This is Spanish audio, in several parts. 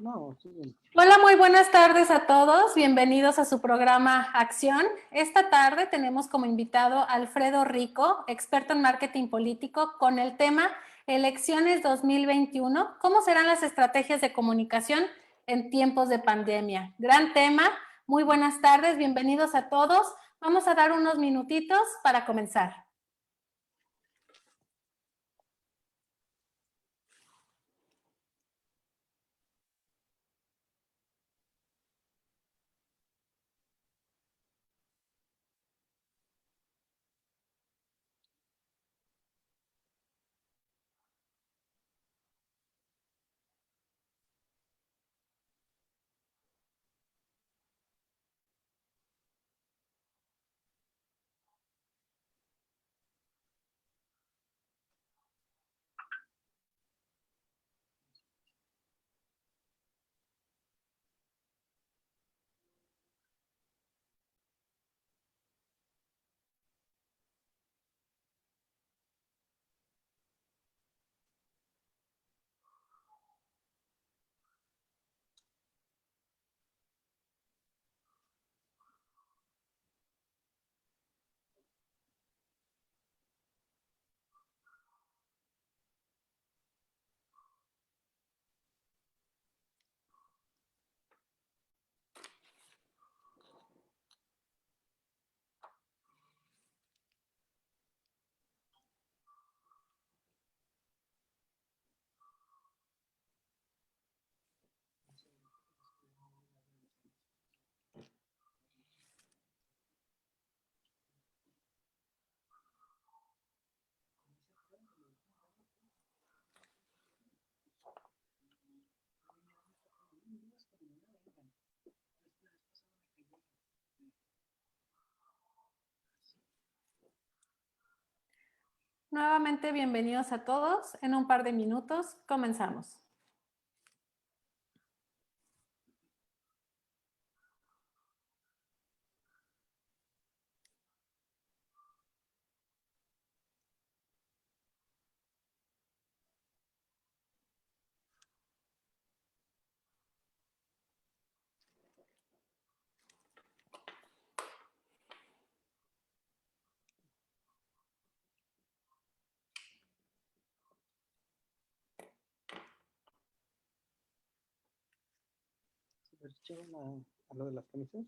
No, sí. Hola, muy buenas tardes a todos. Bienvenidos a su programa Acción. Esta tarde tenemos como invitado a Alfredo Rico, experto en marketing político, con el tema Elecciones 2021. ¿Cómo serán las estrategias de comunicación en tiempos de pandemia? Gran tema. Muy buenas tardes. Bienvenidos a todos. Vamos a dar unos minutitos para comenzar. Nuevamente, bienvenidos a todos. En un par de minutos comenzamos. A lo de las camisas.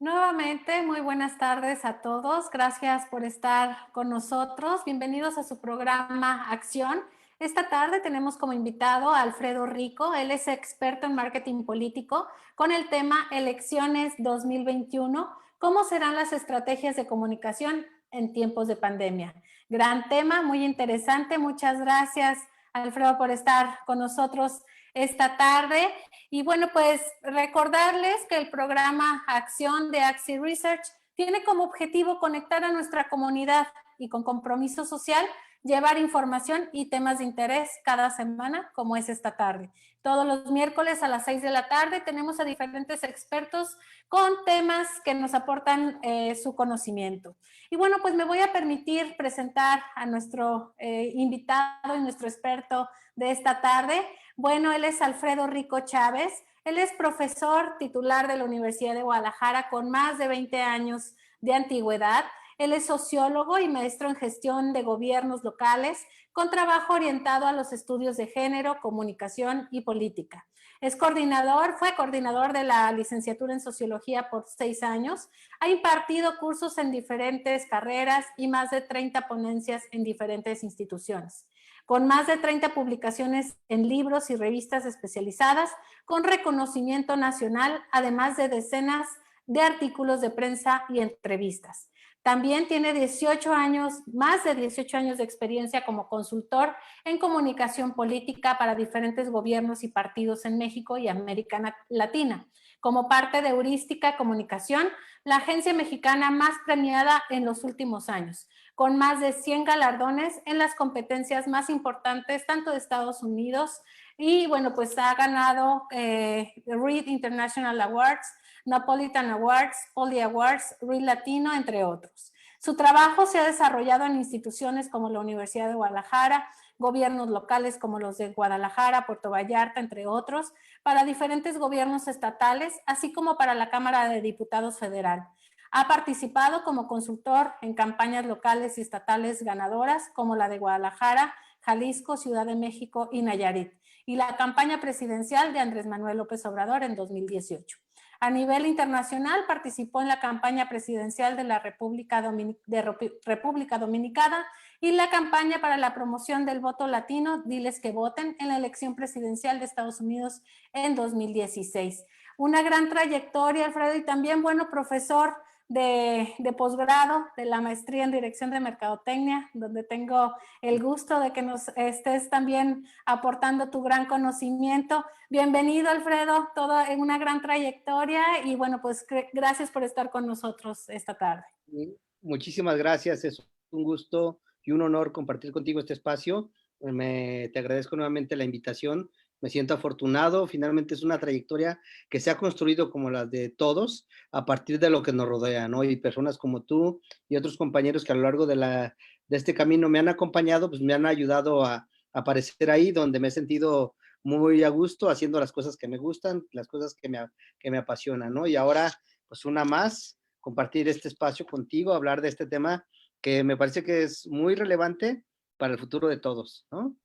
Nuevamente, muy buenas tardes a todos. Gracias por estar con nosotros. Bienvenidos a su programa Acción. Esta tarde tenemos como invitado a Alfredo Rico. Él es experto en marketing político con el tema Elecciones 2021. ¿Cómo serán las estrategias de comunicación en tiempos de pandemia? Gran tema, muy interesante. Muchas gracias, Alfredo, por estar con nosotros esta tarde. Y bueno, pues recordarles que el programa Acción de Axi Research tiene como objetivo conectar a nuestra comunidad y con compromiso social llevar información y temas de interés cada semana, como es esta tarde. Todos los miércoles a las 6 de la tarde tenemos a diferentes expertos con temas que nos aportan su conocimiento. Y bueno, pues me voy a permitir presentar a nuestro invitado y nuestro experto de esta tarde. Bueno, él es Alfredo Rico Chávez. Él es profesor titular de la Universidad de Guadalajara con más de 20 años de antigüedad. Él es sociólogo y maestro en gestión de gobiernos locales con trabajo orientado a los estudios de género, comunicación y política. Fue coordinador de la licenciatura en sociología por 6 años. Ha impartido cursos en diferentes carreras y más de 30 ponencias en diferentes instituciones, con más de 30 publicaciones en libros y revistas especializadas, con reconocimiento nacional, además de decenas de artículos de prensa y entrevistas. También tiene más de 18 años de experiencia como consultor en comunicación política para diferentes gobiernos y partidos en México y América Latina. Como parte de Heurística Comunicación, la agencia mexicana más premiada en los últimos años, con más de 100 galardones en las competencias más importantes, tanto de Estados Unidos, y bueno, pues ha ganado Reed International Awards, Napolitan Awards, Poly Awards, Reed Latino, entre otros. Su trabajo se ha desarrollado en instituciones como la Universidad de Guadalajara, gobiernos locales como los de Guadalajara, Puerto Vallarta, entre otros, para diferentes gobiernos estatales, así como para la Cámara de Diputados Federal. Ha participado como consultor en campañas locales y estatales ganadoras como la de Guadalajara, Jalisco, Ciudad de México y Nayarit, y la campaña presidencial de Andrés Manuel López Obrador en 2018. A nivel internacional participó en la campaña presidencial de la República Dominicana y la campaña para la promoción del voto latino, Diles que voten, en la elección presidencial de Estados Unidos en 2016. Una gran trayectoria, Alfredo, y también, bueno, profesor de posgrado de la maestría en Dirección de Mercadotecnia, donde tengo el gusto de que nos estés también aportando tu gran conocimiento. Bienvenido, Alfredo, toda una gran trayectoria y bueno, pues gracias por estar con nosotros esta tarde. Muchísimas gracias, es un gusto y un honor compartir contigo este espacio. Te agradezco nuevamente la invitación. Me siento afortunado, finalmente es una trayectoria que se ha construido como la de todos a partir de lo que nos rodea, ¿no? Y personas como tú y otros compañeros que a lo largo de este camino me han acompañado, pues me han ayudado a aparecer ahí donde me he sentido muy a gusto haciendo las cosas que me gustan, las cosas que me apasionan, ¿no? Y ahora, pues una más, compartir este espacio contigo, hablar de este tema que me parece que es muy relevante para el futuro de todos, ¿no?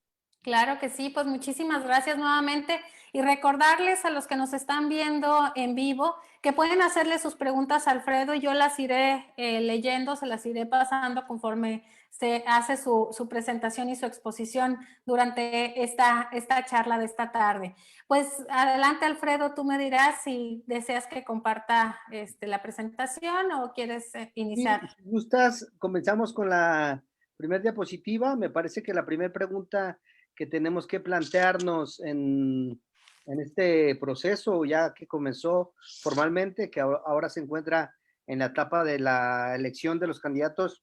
Claro que sí, pues muchísimas gracias nuevamente y recordarles a los que nos están viendo en vivo que pueden hacerle sus preguntas a Alfredo y yo las iré leyendo, se las iré pasando conforme se hace su presentación y su exposición durante esta charla de esta tarde. Pues adelante, Alfredo, tú me dirás si deseas que comparta la presentación o quieres iniciar. Si gustas, comenzamos con la primera diapositiva. Me parece que la primera pregunta que tenemos que plantearnos en este proceso, ya que comenzó formalmente, que ahora se encuentra en la etapa de la elección de los candidatos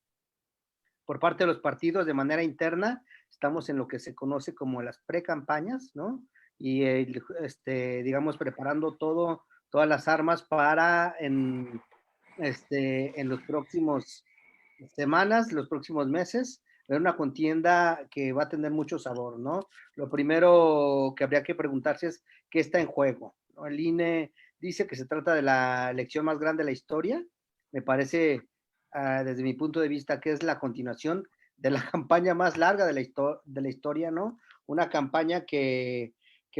por parte de los partidos de manera interna, estamos en lo que se conoce como las precampañas, ¿no? Y digamos, preparando todas las armas para en los próximos semanas, los próximos meses, ver una contienda que va a tener mucho sabor, ¿no? Lo primero que habría que preguntarse es qué está en juego, ¿no? El INE dice que se trata de la elección más grande de la historia. Me parece, desde mi punto de vista, que es la continuación de la campaña más larga de la historia, ¿no? Una campaña que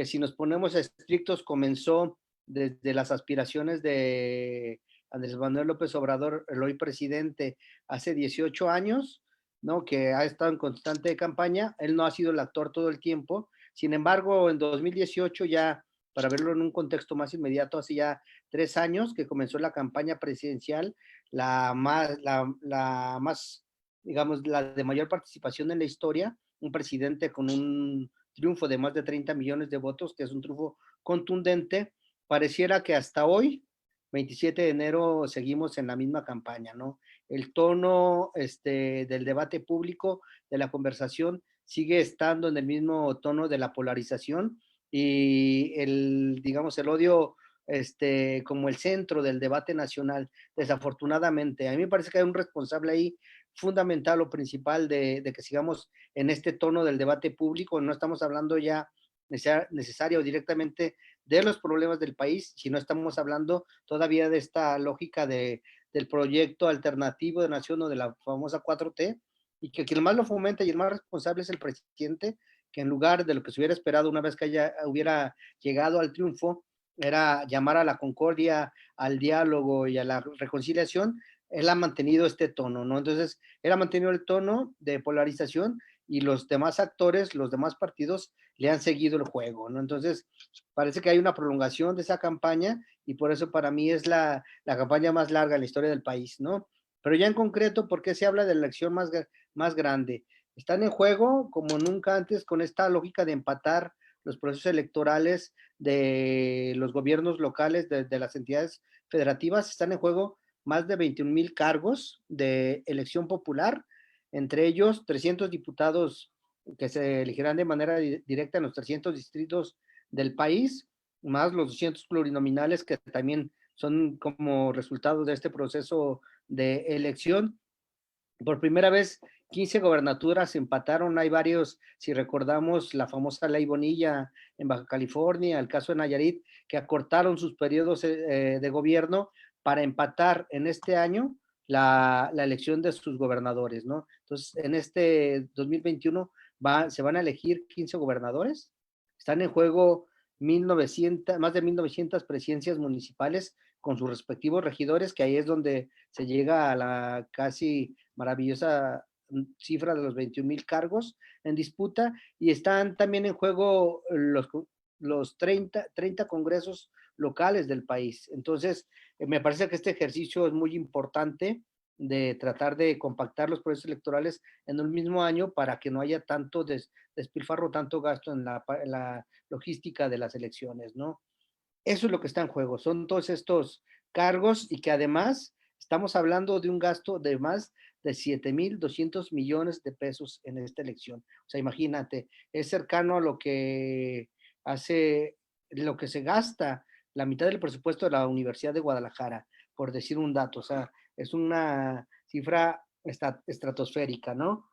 si nos ponemos estrictos comenzó desde las aspiraciones de Andrés Manuel López Obrador, el hoy presidente, hace 18 años, ¿no? Que ha estado en constante campaña. Él no ha sido el actor todo el tiempo. Sin embargo, en 2018 ya, para verlo en un contexto más inmediato, hace ya 3 años que comenzó la campaña presidencial, la más, digamos, la de mayor participación en la historia, un presidente con un triunfo de más de 30 millones de votos, que es un triunfo contundente. Pareciera que hasta hoy, 27 de enero, seguimos en la misma campaña, ¿no? el tono del debate público, de la conversación, sigue estando en el mismo tono de la polarización y digamos, el odio como el centro del debate nacional, desafortunadamente. A mí me parece que hay un responsable ahí fundamental o principal de que sigamos en este tono del debate público. No estamos hablando ya necesario directamente de los problemas del país, sino estamos hablando todavía de esta lógica del proyecto alternativo de nación o de la famosa 4T, y que quien más lo fomenta y el más responsable es el presidente, que en lugar de lo que se hubiera esperado una vez que hubiera llegado al triunfo, era llamar a la concordia, al diálogo y a la reconciliación. Él ha mantenido este tono, ¿no? Entonces, él ha mantenido el tono de polarización y los demás actores, los demás partidos le han seguido el juego, ¿no? Entonces, parece que hay una prolongación de esa campaña y por eso para mí es la campaña más larga en la historia del país, ¿no? Pero ya en concreto, ¿por qué se habla de la elección más grande? Están en juego, como nunca antes, con esta lógica de empatar los procesos electorales de los gobiernos locales, de las entidades federativas. Están en juego más de 21,000 cargos de elección popular, entre ellos 300 diputados que se elegirán de manera directa en los 300 distritos del país, más los 200 plurinominales que también son como resultado de este proceso de elección. Por primera vez, 15 gobernaturas empataron. Hay varios, si recordamos, la famosa Ley Bonilla en Baja California, el caso de Nayarit, que acortaron sus periodos de gobierno para empatar en este año la elección de sus gobernadores, ¿no? Entonces, en este 2021 se van a elegir 15 gobernadores. Están en juego más de 1,900 presidencias municipales con sus respectivos regidores, que ahí es donde se llega a la casi maravillosa cifra de los 21,000 cargos en disputa, y están también en juego los 30 congresos locales del país. Entonces, me parece que este ejercicio es muy importante de tratar de compactar los procesos electorales en el mismo año para que no haya tanto despilfarro, tanto gasto en la logística de las elecciones, ¿no? Eso es lo que está en juego, son todos estos cargos y que además estamos hablando de un gasto de más de 7,200 millones de pesos en esta elección. O sea, imagínate, es cercano a lo que se gasta la mitad del presupuesto de la Universidad de Guadalajara, por decir un dato. O sea, es una cifra estratosférica, ¿no?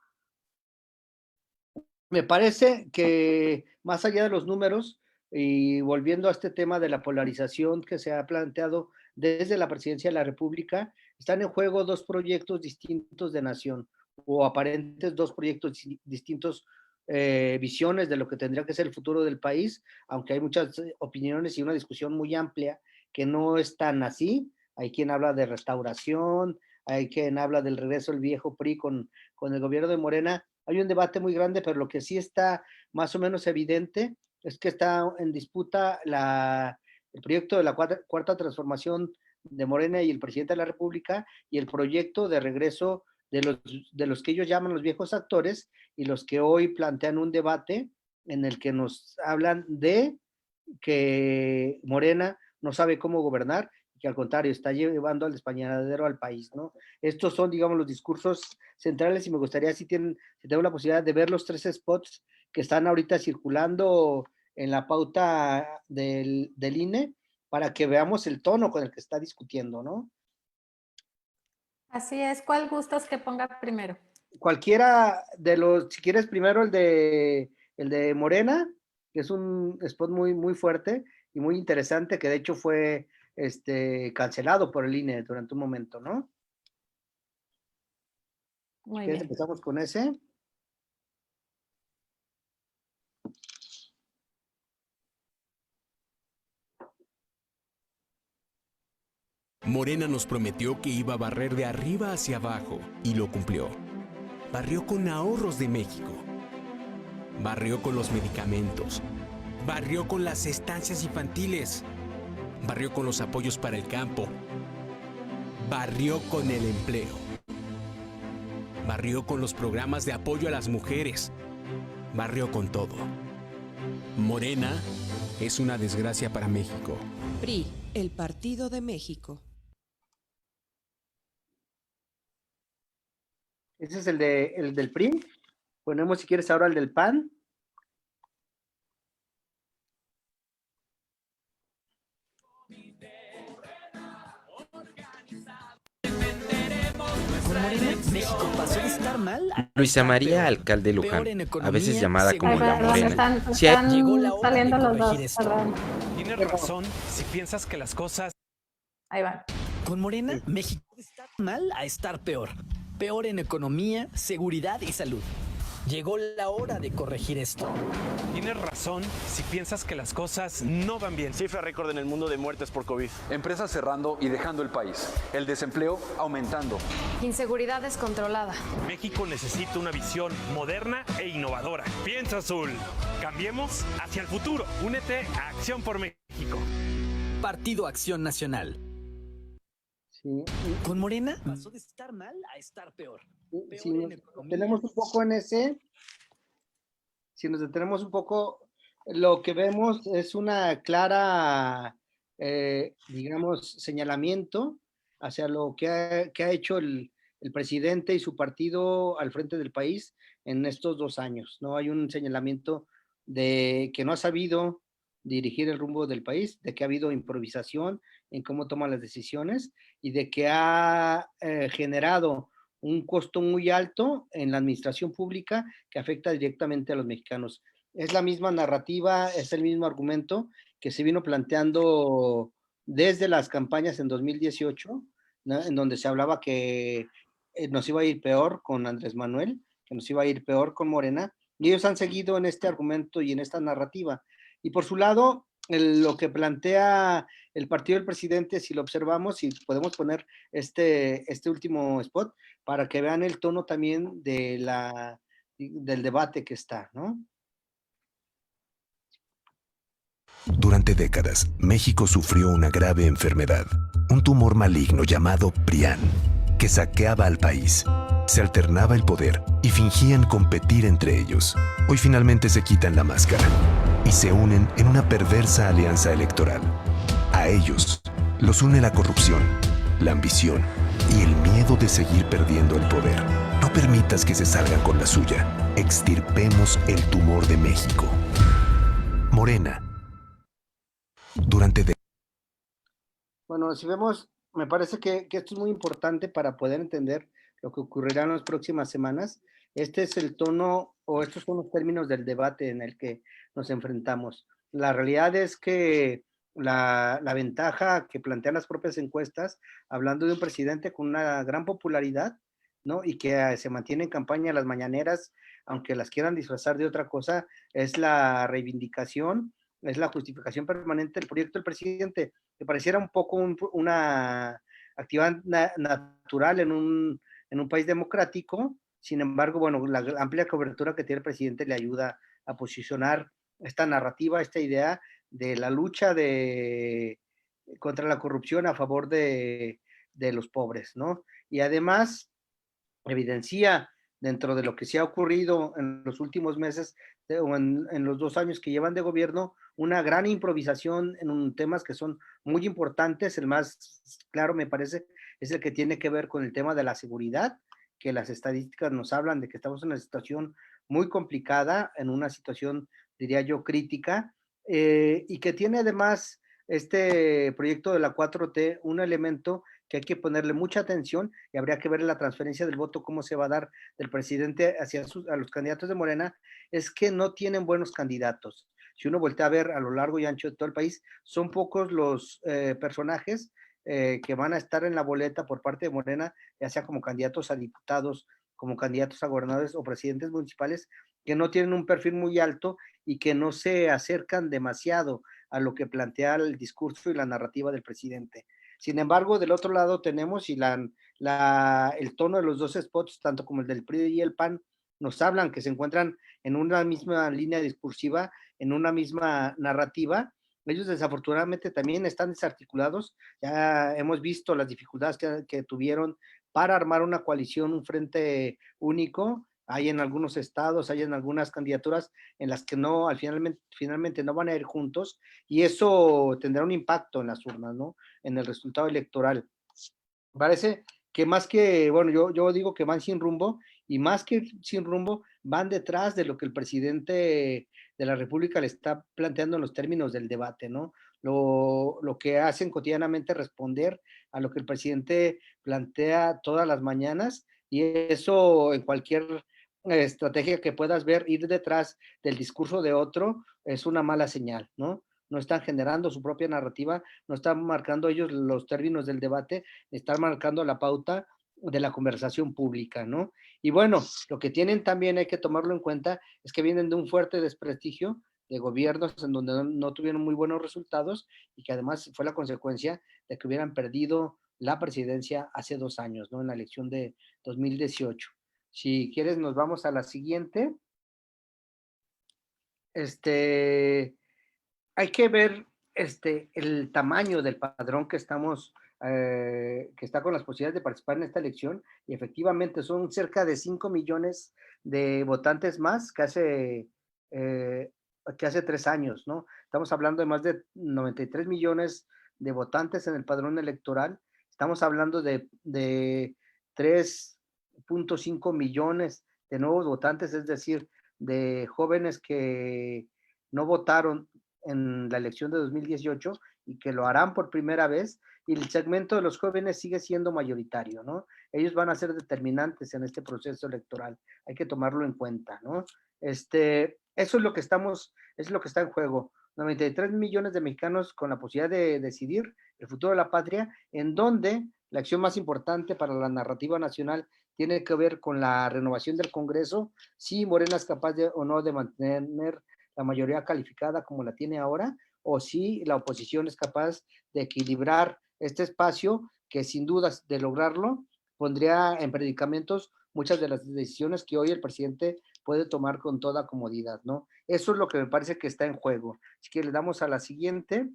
Me parece que más allá de los números, y volviendo a este tema de la polarización que se ha planteado desde la Presidencia de la República, están en juego dos proyectos distintos de nación, o aparentes dos proyectos distintos, visiones de lo que tendría que ser el futuro del país, aunque hay muchas opiniones y una discusión muy amplia que no es tan así. Hay quien habla de restauración, hay quien habla del regreso del viejo PRI con el gobierno de Morena. Hay un debate muy grande, pero lo que sí está más o menos evidente es que está en disputa el proyecto de la cuarta transformación de Morena y el presidente de la República, y el proyecto de regreso de los que ellos llaman los viejos actores, y los que hoy plantean un debate en el que nos hablan de que Morena no sabe cómo gobernar, y que al contrario está llevando al despañadero al país, ¿no? Estos son, digamos, los discursos centrales, y me gustaría, si tengo la posibilidad de ver los 3 spots que están ahorita circulando en la pauta del INE, para que veamos el tono con el que está discutiendo, ¿no? Así es. ¿Cuál gustas que ponga primero? Cualquiera de los, si quieres primero el de Morena, que es un spot muy, muy fuerte y muy interesante, que de hecho fue cancelado por el INE durante un momento, ¿no? Muy ¿Quieres bien. empezamos con ese? Morena nos prometió que iba a barrer de arriba hacia abajo y lo cumplió. Barrió con ahorros de México. Barrió con los medicamentos. Barrió con las estancias infantiles. Barrió con los apoyos para el campo. Barrió con el empleo. Barrió con los programas de apoyo a las mujeres. Barrió con todo. Morena es una desgracia para México. PRI, el Partido de México. Ese es el del PRI. Ponemos, si quieres, ahora el del PAN. Con Morena, México pasó de estar mal a Luisa estar María, peor. alcalde Peor Luján, en a economía, veces llamada como Ay, la seguridad y perdón, Morena. están, Sí hay- están Llegó la hora de saliendo los corregir dos, esto. perdón. Tienes razón si piensas que las cosas... Ahí va. Con Morena, México de estar mal a estar peor. Peor en economía, seguridad y salud. Llegó la hora de corregir esto. Tienes razón si piensas que las cosas no van bien. Cifra récord en el mundo de muertes por COVID. Empresas cerrando y dejando el país. El desempleo aumentando. Inseguridad descontrolada. México necesita una visión moderna e innovadora. Piensa azul. Cambiemos hacia el futuro. Únete a Acción por México. Partido Acción Nacional. Sí. Con Morena pasó de estar mal a estar peor. Peor Si en nos economía. detenemos un poco en ese, si nos detenemos un poco, lo que vemos es una clara, digamos, señalamiento hacia lo que ha hecho el presidente y su partido al frente del país en estos 2 años, ¿no? Hay un señalamiento de que no ha sabido dirigir el rumbo del país, de que ha habido improvisación en cómo toma las decisiones y de que ha generado un costo muy alto en la administración pública que afecta directamente a los mexicanos. Es la misma narrativa, es el mismo argumento que se vino planteando desde las campañas en 2018, ¿no? En donde se hablaba que nos iba a ir peor con Andrés Manuel, que nos iba a ir peor con Morena, y ellos han seguido en este argumento y en esta narrativa. Y por su lado, lo que plantea el partido del presidente, si lo observamos, y podemos poner este último spot, para que vean el tono también del debate que está, ¿no? Durante décadas, México sufrió una grave enfermedad, un tumor maligno llamado PRIAN, que saqueaba al país. Se alternaba el poder y fingían competir entre ellos. Hoy finalmente se quitan la máscara y se unen en una perversa alianza electoral. A ellos los une la corrupción, la ambición y el miedo de seguir perdiendo el poder. No permitas que se salgan con la suya. Extirpemos el tumor de México. Morena. Bueno, si vemos, me parece que esto es muy importante para poder entender lo que ocurrirá en las próximas semanas. Este es el tono, o estos son los términos del debate en el que nos enfrentamos. La realidad es que la ventaja que plantean las propias encuestas, hablando de un presidente con una gran popularidad, ¿no? Y que se mantiene en campaña las mañaneras, aunque las quieran disfrazar de otra cosa, es la reivindicación, es la justificación permanente del proyecto del presidente, que pareciera un poco una actividad natural en un país democrático. Sin embargo, bueno, la amplia cobertura que tiene el presidente le ayuda a posicionar esta narrativa, esta idea de la lucha contra la corrupción a favor de los pobres, ¿no? Y además evidencia dentro de lo que se ha ocurrido en los últimos meses o en los 2 años que llevan de gobierno, una gran improvisación en temas que son muy importantes. El más claro, me parece, es el que tiene que ver con el tema de la seguridad, que las estadísticas nos hablan de que estamos en una situación muy complicada, en una situación, diría yo, crítica, y que tiene además este proyecto de la 4T un elemento que hay que ponerle mucha atención y habría que ver la transferencia del voto, cómo se va a dar del presidente a los candidatos de Morena, es que no tienen buenos candidatos. Si uno voltea a ver a lo largo y ancho de todo el país, son pocos los personajes que van a estar en la boleta por parte de Morena, ya sea como candidatos a diputados, como candidatos a gobernadores o presidentes municipales, que no tienen un perfil muy alto y que no se acercan demasiado a lo que plantea el discurso y la narrativa del presidente. Sin embargo, del otro lado tenemos, y el tono de los 2 spots, tanto como el del PRI y el PAN, nos hablan que se encuentran en una misma línea discursiva, en una misma narrativa. Ellos desafortunadamente también están desarticulados. Ya hemos visto las dificultades que tuvieron para armar una coalición, un frente único. Hay en algunos estados, hay en algunas candidaturas en las que no, finalmente no van a ir juntos, y eso tendrá un impacto en las urnas, ¿no? En el resultado electoral. Parece que más que, bueno, yo digo que van sin rumbo y más que ir sin rumbo, van detrás de lo que el presidente de la República le está planteando en los términos del debate, ¿no? Lo que hacen cotidianamente es responder a lo que el presidente plantea todas las mañanas, y eso en cualquier estrategia que puedas ver, ir detrás del discurso de otro es una mala señal, ¿no? No están generando su propia narrativa, no están marcando ellos los términos del debate, están marcando la pauta de la conversación pública, ¿no? Y bueno, lo que tienen también hay que tomarlo en cuenta es que vienen de un fuerte desprestigio de gobiernos en donde no tuvieron muy buenos resultados y que además fue la consecuencia de que hubieran perdido la presidencia hace 2 años, ¿no? En la elección de 2018. Si quieres, nos vamos a la siguiente. Hay que ver el tamaño del padrón que está con las posibilidades de participar en esta elección, y efectivamente son cerca de 5 millones de votantes más que hace 3 años, ¿no? Estamos hablando de más de 93 millones de votantes en el padrón electoral, estamos hablando de 3.5 millones de nuevos votantes, es decir, de jóvenes que no votaron en la elección de 2018 y que lo harán por primera vez, y el segmento de los jóvenes sigue siendo mayoritario, ¿no? Ellos van a ser determinantes en este proceso electoral, hay que tomarlo en cuenta, ¿no? Eso es lo que está en juego. 93 millones de mexicanos con la posibilidad de decidir el futuro de la patria, en donde la acción más importante para la narrativa nacional tiene que ver con la renovación del Congreso, si Morena es capaz o no de mantener la mayoría calificada como la tiene ahora, o si la oposición es capaz de equilibrar este espacio, que sin dudas de lograrlo pondría en predicamentos muchas de las decisiones que hoy el presidente puede tomar con toda comodidad, ¿no? Eso es lo que me parece que está en juego. Así que le damos a la siguiente.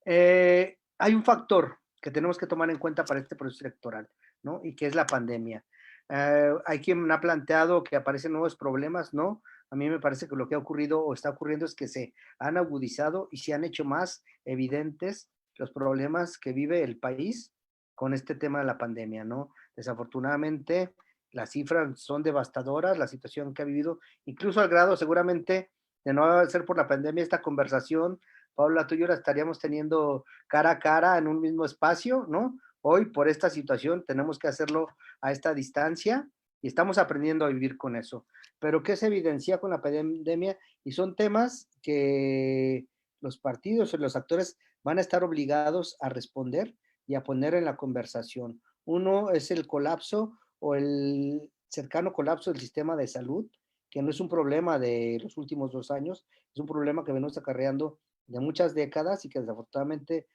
Hay un factor que tenemos que tomar en cuenta para este proceso electoral, ¿no? Y que es la pandemia. Hay quien ha planteado que aparecen nuevos problemas, ¿no? A mí me parece que lo que ha ocurrido o está ocurriendo es que se han agudizado y se han hecho más evidentes los problemas que vive el país con este tema de la pandemia, ¿no? Desafortunadamente, las cifras son devastadoras, la situación que ha vivido, incluso al grado seguramente de no ser por la pandemia, esta conversación, Paula, tú y yo la estaríamos teniendo cara a cara en un mismo espacio, ¿no? Hoy, por esta situación, tenemos que hacerlo a esta distancia y estamos aprendiendo a vivir con eso. Pero ¿qué se evidencia con la pandemia? Y son temas que los partidos o los actores van a estar obligados a responder y a poner en la conversación. Uno es el colapso o el cercano colapso del sistema de salud, que no es un problema de los últimos 2 años, es un problema que venimos acarreando de muchas décadas y que desafortunadamente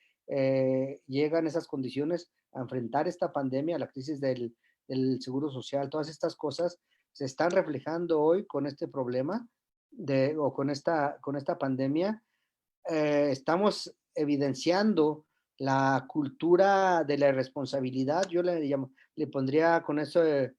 llegan esas condiciones a enfrentar esta pandemia, la crisis del seguro social, todas estas cosas se están reflejando hoy con este problema o con esta pandemia. Estamos evidenciando la cultura de la irresponsabilidad, yo le pondría con ese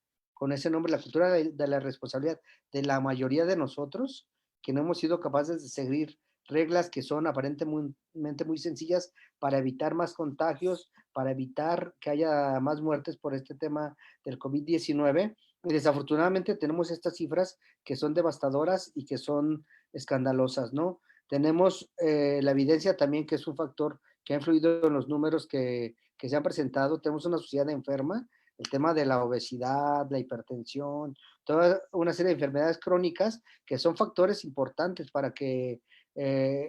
nombre, la cultura de la responsabilidad de la mayoría de nosotros, que no hemos sido capaces de seguir reglas que son aparentemente muy sencillas para evitar más contagios, para evitar que haya más muertes por este tema del COVID-19. Y desafortunadamente tenemos estas cifras que son devastadoras y que son escandalosas, ¿no? Tenemos la evidencia también que es un factor que ha influido en los números que se han presentado. Tenemos una sociedad enferma, el tema de la obesidad, la hipertensión, toda una serie de enfermedades crónicas que son factores importantes para que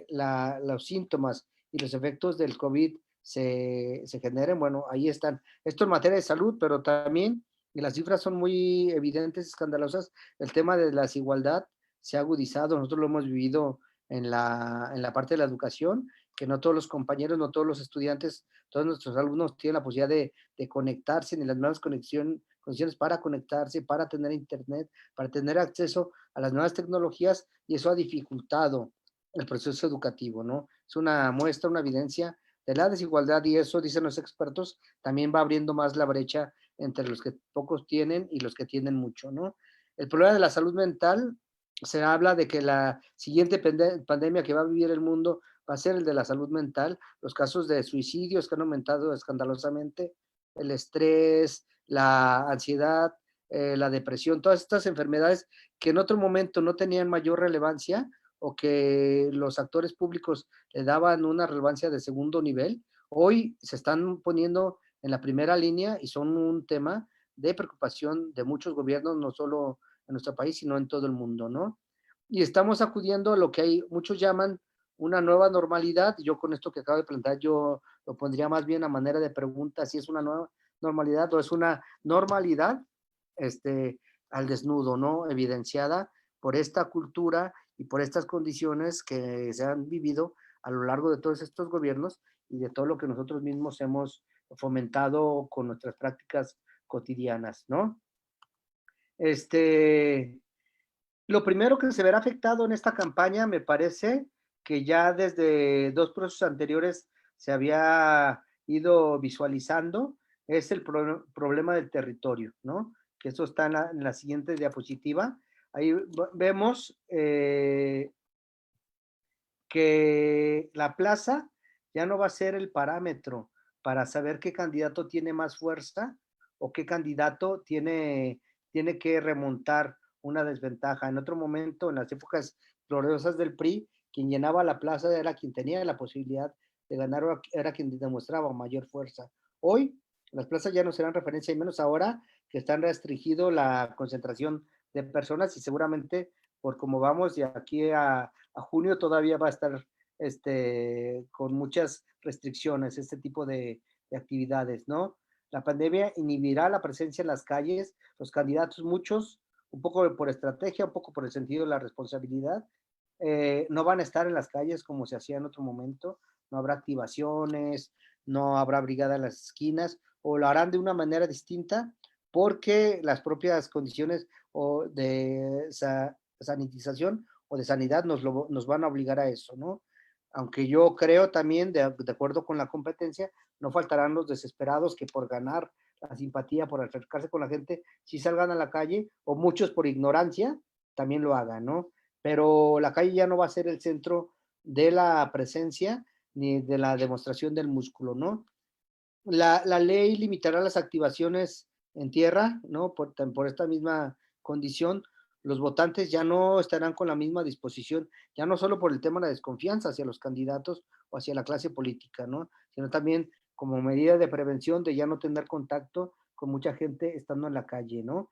los síntomas y los efectos del COVID se generen. Bueno, ahí están. Esto en materia de salud, pero también, y las cifras son muy evidentes, escandalosas, el tema de la desigualdad se ha agudizado. Nosotros lo hemos vivido en la parte de la educación, que no todos los compañeros, no todos los estudiantes, todos nuestros alumnos tienen la posibilidad de conectarse, ni las nuevas condiciones para conectarse, para tener internet, para tener acceso a las nuevas tecnologías, y eso ha dificultado el proceso educativo, ¿no? Es una muestra, una evidencia de la desigualdad, y eso, dicen los expertos, también va abriendo más la brecha entre los que pocos tienen y los que tienen mucho, ¿no? El problema de la salud mental, se habla de que la siguiente pandemia que va a vivir el mundo va a ser el de la salud mental, los casos de suicidios que han aumentado escandalosamente, el estrés, la ansiedad, la depresión, todas estas enfermedades que en otro momento no tenían mayor relevancia o que los actores públicos le daban una relevancia de segundo nivel, hoy se están poniendo en la primera línea y son un tema de preocupación de muchos gobiernos, no solo en nuestro país, sino en todo el mundo, ¿no? Y estamos acudiendo a lo que hay, muchos llaman una nueva normalidad. Yo con esto que acabo de plantear, yo lo pondría más bien a manera de pregunta, si es una nueva normalidad o es una normalidad al desnudo, ¿no? Evidenciada por esta cultura y por estas condiciones que se han vivido a lo largo de todos estos gobiernos y de todo lo que nosotros mismos hemos fomentado con nuestras prácticas cotidianas, ¿no? Lo primero que se verá afectado en esta campaña, me parece que ya desde 2 procesos anteriores se había ido visualizando, es el problema del territorio, ¿no? Que eso está en la siguiente diapositiva. Ahí vemos que la plaza ya no va a ser el parámetro para saber qué candidato tiene más fuerza o qué candidato tiene que remontar una desventaja. En otro momento, en las épocas gloriosas del PRI, quien llenaba la plaza era quien tenía la posibilidad de ganar, era quien demostraba mayor fuerza. Hoy, las plazas ya no serán referencia, y menos ahora que están restringido la concentración de personas y seguramente por cómo vamos de aquí a junio todavía va a estar con muchas restricciones este tipo de actividades, ¿no? La pandemia inhibirá la presencia en las calles, los candidatos, muchos, un poco por estrategia, un poco por el sentido de la responsabilidad, no van a estar en las calles como se hacía en otro momento, no habrá activaciones, no habrá brigada en las esquinas, o lo harán de una manera distinta porque las propias condiciones o de sanitización o de sanidad nos van a obligar a eso, ¿no? Aunque yo creo también, de acuerdo con la competencia, no faltarán los desesperados que por ganar la simpatía, por acercarse con la gente, si salgan a la calle, o muchos por ignorancia, también lo hagan, ¿no? Pero la calle ya no va a ser el centro de la presencia ni de la demostración del músculo, ¿no? La ley limitará las activaciones en tierra, ¿no? Por esta misma condición, los votantes ya no estarán con la misma disposición, ya no solo por el tema de la desconfianza hacia los candidatos o hacia la clase política, ¿no? Sino también como medida de prevención de ya no tener contacto con mucha gente estando en la calle, ¿no?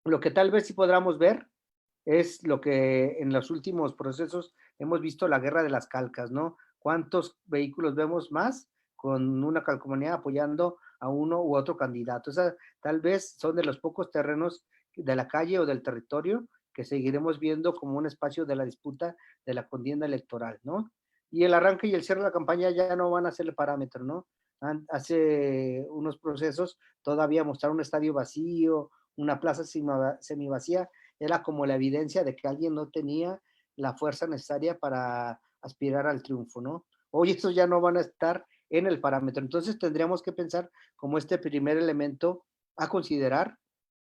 Lo que tal vez sí podamos ver es lo que en los últimos procesos hemos visto, la guerra de las calcas, ¿no? ¿Cuántos vehículos vemos más con una calcomanía apoyando a uno u otro candidato? Esa tal vez son de los pocos terrenos de la calle o del territorio que seguiremos viendo como un espacio de la disputa de la contienda electoral, ¿no? Y el arranque y el cierre de la campaña ya no van a ser el parámetro, ¿no? Hace unos procesos todavía mostrar un estadio vacío, una plaza semivacía, era como la evidencia de que alguien no tenía la fuerza necesaria para aspirar al triunfo, ¿no? Hoy estos ya no van a estar en el parámetro. Entonces tendríamos que pensar como este primer elemento a considerar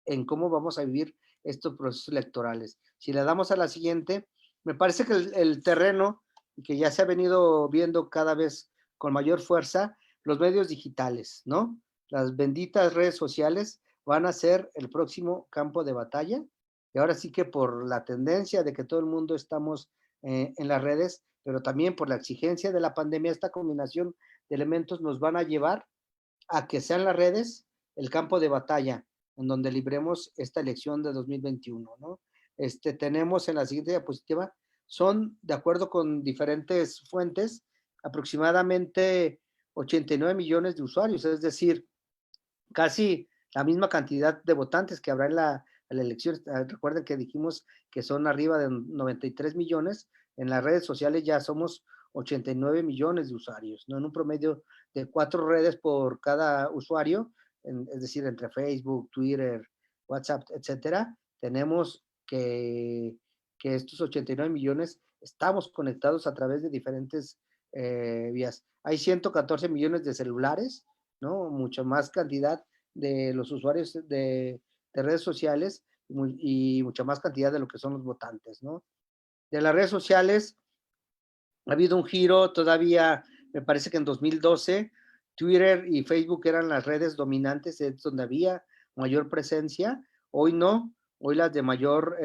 en cómo vamos a vivir estos procesos electorales. Si le damos a la siguiente, me parece que el terreno, que ya se ha venido viendo cada vez con mayor fuerza, los medios digitales, ¿no? Las benditas redes sociales van a ser el próximo campo de batalla. Y ahora sí que por la tendencia de que todo el mundo estamos en las redes, pero también por la exigencia de la pandemia, esta combinación de elementos nos van a llevar a que sean las redes el campo de batalla en donde libremos esta elección de 2021, ¿no? Tenemos en la siguiente diapositiva, son, de acuerdo con diferentes fuentes, aproximadamente 89 millones de usuarios, es decir, casi la misma cantidad de votantes que habrá en la elección. Recuerden que dijimos que son arriba de 93 millones, en las redes sociales ya somos 89 millones de usuarios, ¿no? En un promedio de 4 redes por cada usuario, es decir, entre Facebook, Twitter, WhatsApp, etcétera, tenemos que estos 89 millones estamos conectados a través de diferentes vías. Hay 114 millones de celulares, ¿no? Mucho más cantidad de los usuarios de redes sociales y mucha más cantidad de lo que son los votantes, ¿no? De las redes sociales ha habido un giro todavía, me parece que en 2012 Twitter y Facebook eran las redes dominantes, es donde había mayor presencia. Hoy no, hoy las de mayor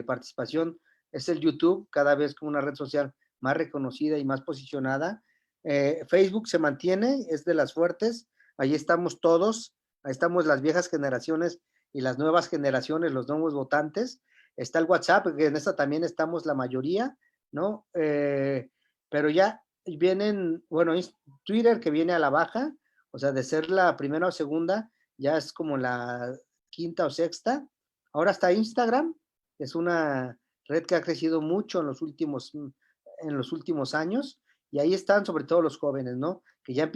participación es el YouTube, cada vez como una red social más reconocida y más posicionada. Facebook se mantiene, es de las fuertes, ahí estamos todos, ahí estamos las viejas generaciones y las nuevas generaciones, los nuevos votantes. Está el WhatsApp, que en esta también estamos la mayoría, ¿no? Pero ya vienen, bueno, Twitter que viene a la baja, o sea, de ser la primera o segunda, ya es como la quinta o sexta. Ahora está Instagram, que es una red que ha crecido mucho en los últimos años, y ahí están sobre todo los jóvenes, ¿no? Que ya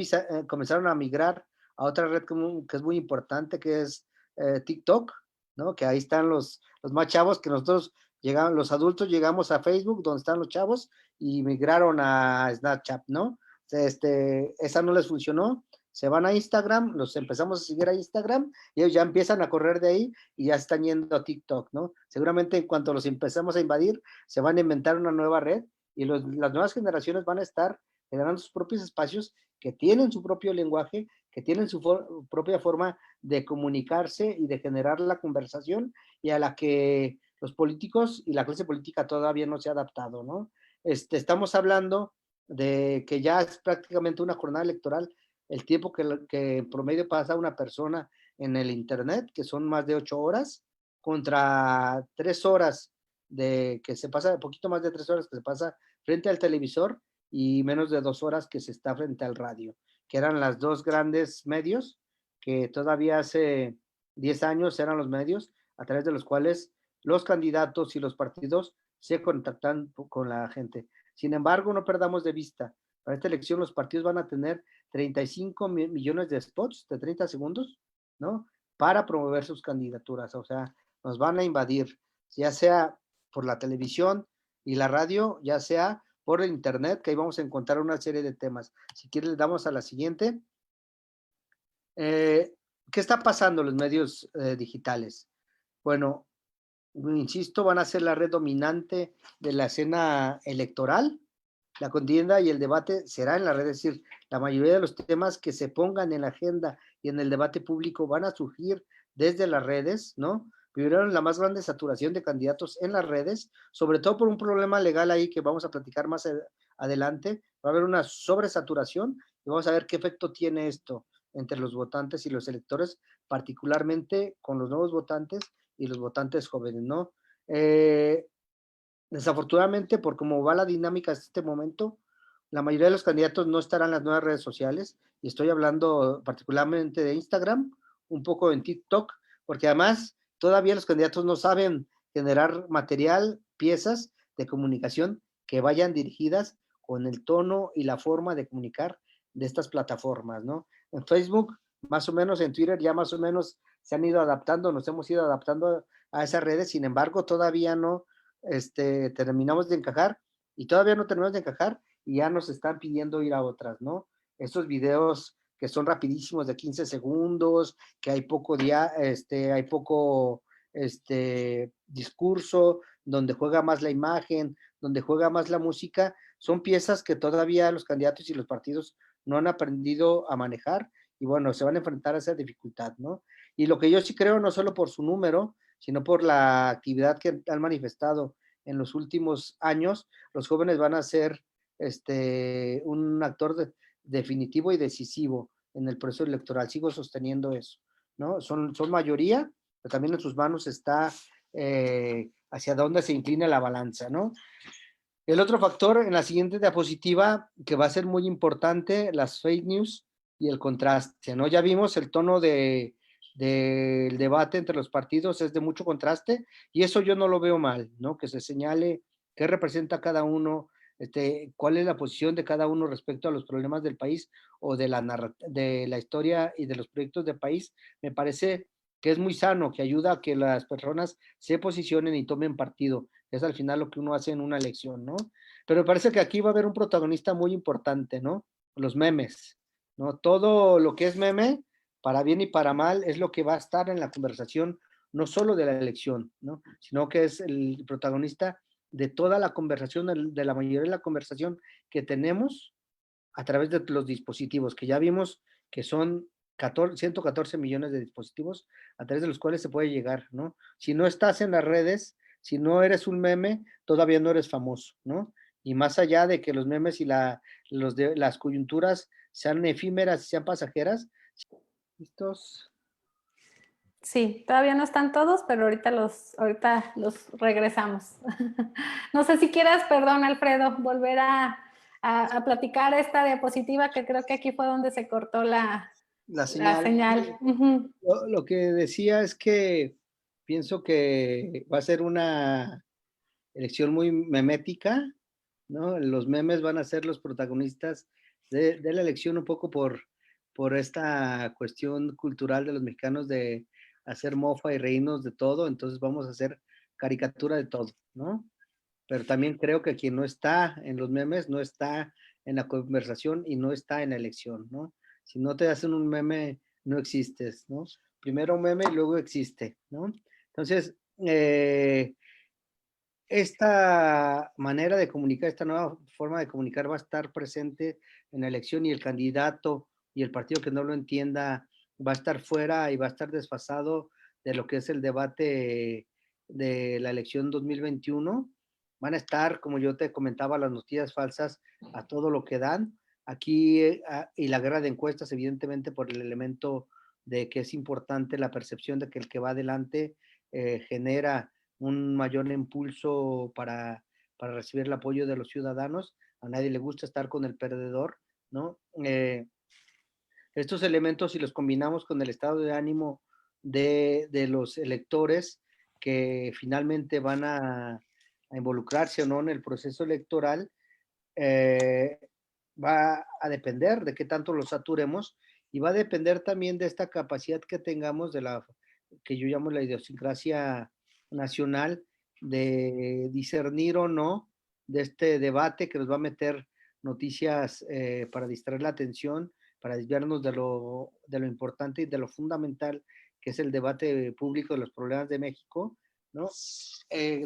comenzaron a migrar a otra red que es muy importante, que es TikTok, ¿no? Que ahí están los más chavos, que nosotros llegamos, los adultos llegamos a Facebook, donde están los chavos, y migraron a Snapchat, ¿no? Esa no les funcionó, se van a Instagram, los empezamos a seguir a Instagram, y ellos ya empiezan a correr de ahí, y ya están yendo a TikTok, ¿no? Seguramente en cuanto los empezamos a invadir, se van a inventar una nueva red, y las nuevas generaciones van a estar generando sus propios espacios, que tienen su propio lenguaje, que tienen su propia forma de comunicarse y de generar la conversación, y a la que los políticos y la clase política todavía no se ha adaptado, ¿no? Estamos hablando de que ya es prácticamente una jornada electoral el tiempo que en promedio pasa una persona en el internet, que son más de 8 horas, contra 3 horas que se pasa, poquito más de 3 horas que se pasa frente al televisor, y menos de 2 horas que se está frente al radio, que eran las dos grandes medios que todavía hace 10 años eran los medios a través de los cuales los candidatos y los partidos se contactan con la gente. Sin embargo, no perdamos de vista, para esta elección los partidos van a tener 35 millones de spots de 30 segundos, ¿no? Para promover sus candidaturas, o sea, nos van a invadir, ya sea por la televisión y la radio, ya sea por el internet, que ahí vamos a encontrar una serie de temas. Si quieres, le damos a la siguiente. ¿Qué está pasando en los medios digitales? Bueno, insisto, van a ser la red dominante de la escena electoral. La contienda y el debate será en la red, es decir, la mayoría de los temas que se pongan en la agenda y en el debate público van a surgir desde las redes, ¿no? Vivieron la más grande saturación de candidatos en las redes, sobre todo por un problema legal ahí que vamos a platicar más adelante. Va a haber una sobresaturación y vamos a ver qué efecto tiene esto entre los votantes y los electores, particularmente con los nuevos votantes y los votantes jóvenes, ¿no? Desafortunadamente, por cómo va la dinámica en este momento, la mayoría de los candidatos no estarán en las nuevas redes sociales, y estoy hablando particularmente de Instagram, un poco en TikTok, porque además todavía los candidatos no saben generar material, piezas de comunicación que vayan dirigidas con el tono y la forma de comunicar de estas plataformas, ¿no? En Facebook, más o menos, en Twitter ya más o menos se han ido adaptando, nos hemos ido adaptando a esas redes, sin embargo, todavía no terminamos de encajar, y todavía no terminamos de encajar, y ya nos están pidiendo ir a otras, ¿no? Estos videos que son rapidísimos de 15 segundos, que hay poco discurso, donde juega más la imagen, donde juega más la música, son piezas que todavía los candidatos y los partidos no han aprendido a manejar, y bueno, se van a enfrentar a esa dificultad, ¿no? Y lo que yo sí creo, no solo por su número, sino por la actividad que han manifestado en los últimos años, los jóvenes van a ser un actor definitivo y decisivo en el proceso electoral. Sigo sosteniendo eso, ¿no? Son mayoría, pero también en sus manos está hacia dónde se inclina la balanza, ¿no? El otro factor en la siguiente diapositiva, que va a ser muy importante, las fake news y el contraste, ¿no? Ya vimos el tono del debate entre los partidos es de mucho contraste, y eso yo no lo veo mal, ¿no? Que se señale qué representa cada uno, cuál es la posición de cada uno respecto a los problemas del país o de la historia y de los proyectos de país. Me parece que es muy sano, que ayuda a que las personas se posicionen y tomen partido. Es al final lo que uno hace en una elección, ¿no? Pero me parece que aquí va a haber un protagonista muy importante, ¿no? Los memes, ¿no? Todo lo que es meme, para bien y para mal, es lo que va a estar en la conversación, no solo de la elección, ¿no? Sino que es el protagonista de toda la conversación, de la mayoría de la conversación que tenemos a través de los dispositivos, que ya vimos que son 114 millones de dispositivos a través de los cuales se puede llegar, ¿no? Si no estás en las redes, si no eres un meme, todavía no eres famoso, ¿no? Y más allá de que los memes y las coyunturas sean efímeras y sean pasajeras, ¿listos? Sí, todavía no están todos, pero ahorita los regresamos. No sé si quieras, perdón, Alfredo, volver a platicar esta diapositiva, que creo que aquí fue donde se cortó la señal. Uh-huh. Lo que decía es que pienso que va a ser una elección muy memética, ¿no? Los memes van a ser los protagonistas de la elección, un poco por esta cuestión cultural de los mexicanos de hacer mofa y reírnos de todo, entonces vamos a hacer caricatura de todo, ¿no? Pero también creo que quien no está en los memes no está en la conversación y no está en la elección, ¿no? Si no te hacen un meme, no existes, ¿no? Primero un meme y luego existe, ¿no? Entonces, esta manera de comunicar, esta nueva forma de comunicar va a estar presente en la elección, y el candidato y el partido que no lo entienda va a estar fuera y va a estar desfasado de lo que es el debate de la elección 2021. Van a estar, como yo te comentaba, las noticias falsas a todo lo que dan. Aquí, y la guerra de encuestas, evidentemente, por el elemento de que es importante la percepción de que el que va adelante genera un mayor impulso para recibir el apoyo de los ciudadanos. A nadie le gusta estar con el perdedor, ¿no? Estos elementos, si los combinamos con el estado de ánimo de los electores que finalmente van a involucrarse o no en el proceso electoral, va a depender de qué tanto los saturemos, y va a depender también de esta capacidad que tengamos de la que yo llamo la idiosincrasia nacional, de discernir o no de este debate que nos va a meter noticias para distraer la atención, para desviarnos de lo importante y de lo fundamental que es el debate público de los problemas de México, ¿no?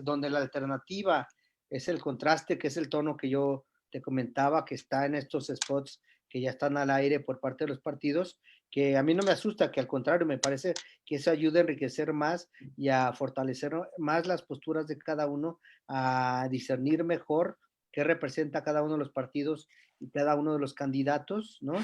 Donde la alternativa es el contraste, que es el tono que yo te comentaba, que está en estos spots que ya están al aire por parte de los partidos, que a mí no me asusta, que al contrario, me parece que eso ayuda a enriquecer más y a fortalecer más las posturas de cada uno, a discernir mejor qué representa cada uno de los partidos y cada uno de los candidatos, ¿no?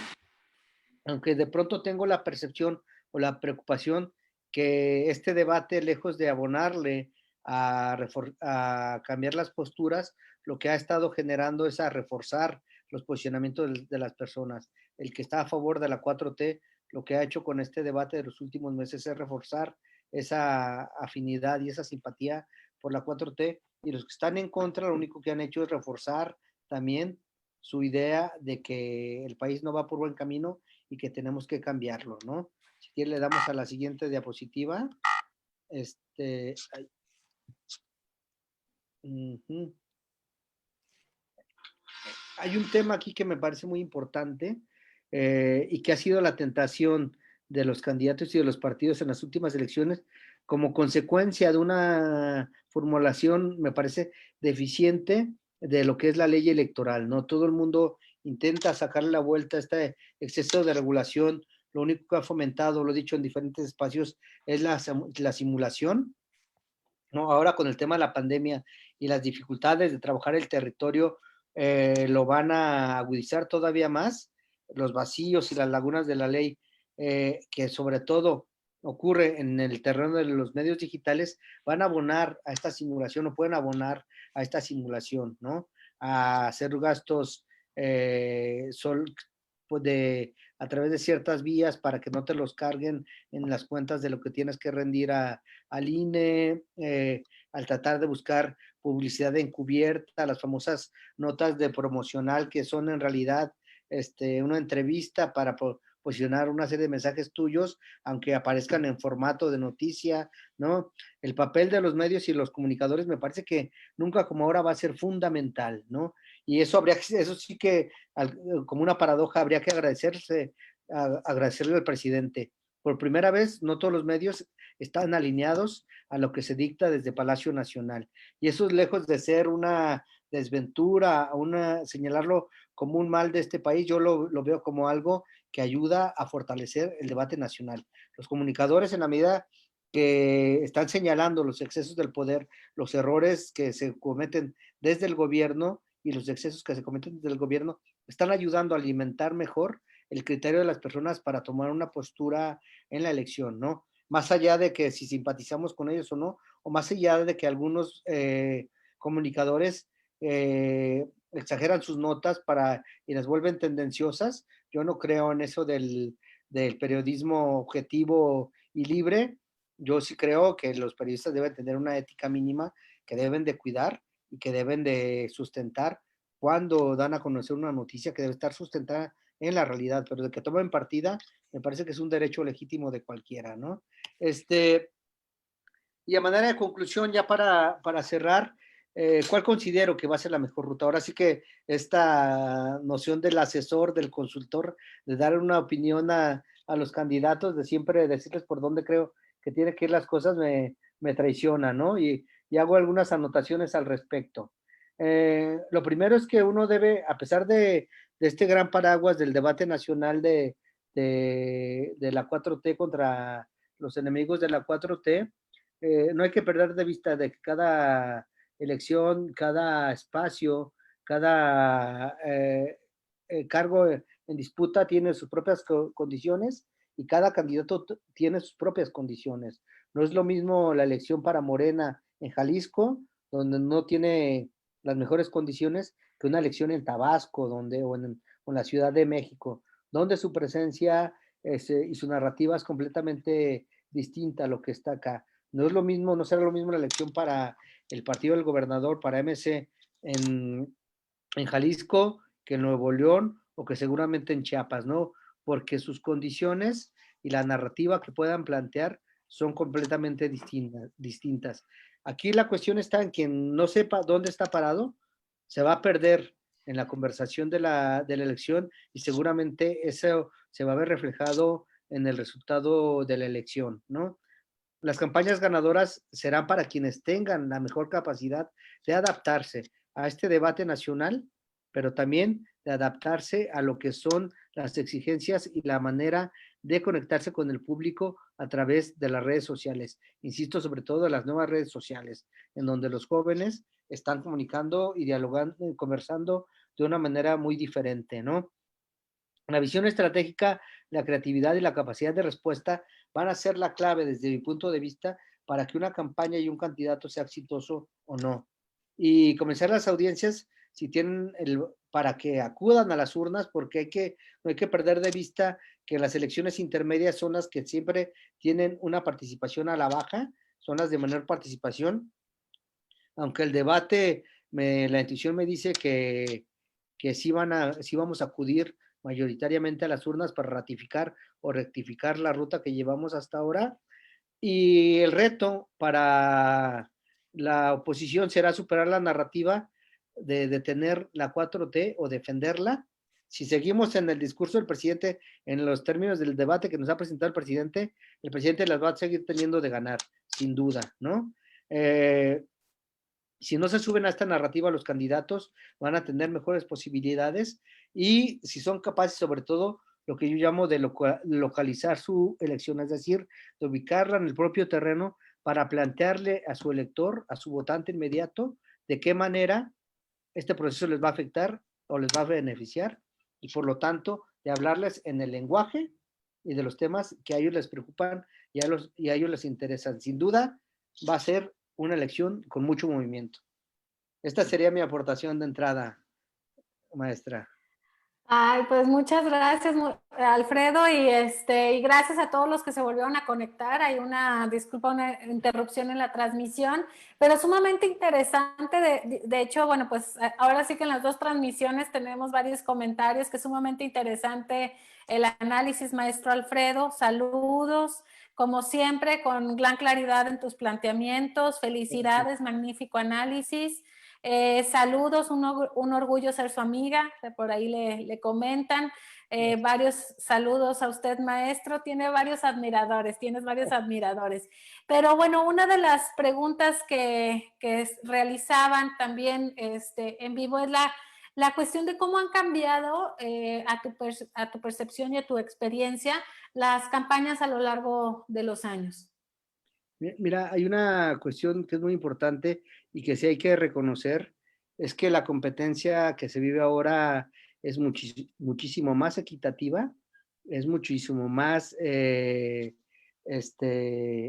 Aunque de pronto tengo la percepción o la preocupación que este debate, lejos de abonarle a cambiar las posturas, lo que ha estado generando es a reforzar los posicionamientos de las personas. El que está a favor de la 4T, lo que ha hecho con este debate de los últimos meses es reforzar esa afinidad y esa simpatía por la 4T, y los que están en contra lo único que han hecho es reforzar también su idea de que el país no va por buen camino y que tenemos que cambiarlo, ¿no? Si quiere le damos a la siguiente diapositiva. Hay un tema aquí que me parece muy importante y que ha sido la tentación de los candidatos y de los partidos en las últimas elecciones como consecuencia de una formulación, me parece, deficiente de lo que es la ley electoral, ¿no? Todo el mundo intenta sacarle la vuelta a este exceso de regulación. Lo único que ha fomentado, lo he dicho en diferentes espacios, es la simulación, ¿no? Ahora con el tema de la pandemia y las dificultades de trabajar el territorio, lo van a agudizar todavía más, los vacíos y las lagunas de la ley, que sobre todo ocurre en el terreno de los medios digitales, van a abonar a esta simulación, o pueden abonar a esta simulación, ¿no? A hacer gastos a través de ciertas vías para que no te los carguen en las cuentas de lo que tienes que rendir al INE, al tratar de buscar publicidad encubierta, las famosas notas de promocional que son en realidad una entrevista para posicionar una serie de mensajes tuyos, aunque aparezcan en formato de noticia, ¿no? El papel de los medios y los comunicadores me parece que nunca como ahora va a ser fundamental, ¿no? Y eso sí que, como una paradoja, habría que agradecerle al presidente. Por primera vez, no todos los medios están alineados a lo que se dicta desde Palacio Nacional. Y eso es lejos de ser una desventura, señalarlo como un mal de este país, yo lo veo como algo que ayuda a fortalecer el debate nacional. Los comunicadores, en la medida que están señalando los excesos del poder, los errores que se cometen desde el gobierno y los excesos que se cometen desde el gobierno, están ayudando a alimentar mejor el criterio de las personas para tomar una postura en la elección, ¿no? Más allá de que si simpatizamos con ellos o no, o más allá de que algunos comunicadores exageran sus notas y las vuelven tendenciosas, yo no creo en eso del periodismo objetivo y libre. Yo sí creo que los periodistas deben tener una ética mínima que deben de cuidar y que deben de sustentar cuando dan a conocer una noticia que debe estar sustentada en la realidad, pero de que tomen partida, me parece que es un derecho legítimo de cualquiera, ¿no? Y a manera de conclusión, ya para cerrar, ¿cuál considero que va a ser la mejor ruta? Ahora sí que esta noción del asesor, del consultor, de dar una opinión a los candidatos, de siempre decirles por dónde creo que tienen que ir las cosas, me traiciona, ¿no? Y hago algunas anotaciones al respecto. Lo primero es que uno debe, a pesar de este gran paraguas del debate nacional de la 4T contra los enemigos de la 4T, no hay que perder de vista de que cada elección, cada espacio, cada cargo en disputa tiene sus propias condiciones y cada candidato tiene sus propias condiciones. No es lo mismo la elección para Morena en Jalisco, donde no tiene las mejores condiciones, que una elección en Tabasco o en la Ciudad de México, donde su presencia y su narrativa es completamente distinta a lo que está acá. No es lo mismo, no será lo mismo la elección para el partido del gobernador, para MC en Jalisco, que en Nuevo León o que seguramente en Chiapas, ¿no? Porque sus condiciones y la narrativa que puedan plantear son completamente distintas. Aquí la cuestión está en quien no sepa dónde está parado, se va a perder en la conversación de la elección y seguramente eso se va a ver reflejado en el resultado de la elección, ¿no? Las campañas ganadoras serán para quienes tengan la mejor capacidad de adaptarse a este debate nacional, pero también de adaptarse a lo que son las exigencias y la manera de conectarse con el público a través de las redes sociales. Insisto, sobre todo de las nuevas redes sociales, en donde los jóvenes están comunicando y dialogando, conversando de una manera muy diferente, ¿no? La visión estratégica, la creatividad y la capacidad de respuesta van a ser la clave desde mi punto de vista para que una campaña y un candidato sea exitoso o no. Y comenzar las audiencias si tienen para que acudan a las urnas, porque no hay que perder de vista que las elecciones intermedias son las que siempre tienen una participación a la baja, son las de menor participación, aunque el debate, la intuición me dice que sí vamos a acudir mayoritariamente a las urnas para ratificar o rectificar la ruta que llevamos hasta ahora. Y el reto para la oposición será superar la narrativa de detener la 4T o defenderla. Si seguimos en el discurso del presidente, en los términos del debate que nos ha presentado el presidente las va a seguir teniendo de ganar, sin duda, ¿no? Si no se suben a esta narrativa, los candidatos van a tener mejores posibilidades y si son capaces, sobre todo, lo que yo llamo de localizar su elección, es decir, de ubicarla en el propio terreno para plantearle a su elector, a su votante inmediato, de qué manera este proceso les va a afectar o les va a beneficiar y por lo tanto de hablarles en el lenguaje y de los temas que a ellos les preocupan y a ellos les interesan. Sin duda va a ser una elección con mucho movimiento. Esta sería mi aportación de entrada, maestra. Ay, pues muchas gracias, Alfredo, y gracias a todos los que se volvieron a conectar. Hay una interrupción en la transmisión, pero sumamente interesante. De hecho, bueno, pues ahora sí que en las dos transmisiones tenemos varios comentarios, que es sumamente interesante el análisis, maestro Alfredo. Saludos, como siempre, con gran claridad en tus planteamientos. Felicidades, magnífico análisis. Saludos, un orgullo ser su amiga, por ahí le comentan. Varios saludos a usted, maestro. Tienes varios admiradores. Pero bueno, una de las preguntas que realizaban también en vivo es la cuestión de cómo han cambiado a tu percepción y a tu experiencia las campañas a lo largo de los años. Mira, hay una cuestión que es muy importante y que sí hay que reconocer, es que la competencia que se vive ahora es muchísimo más equitativa, es muchísimo más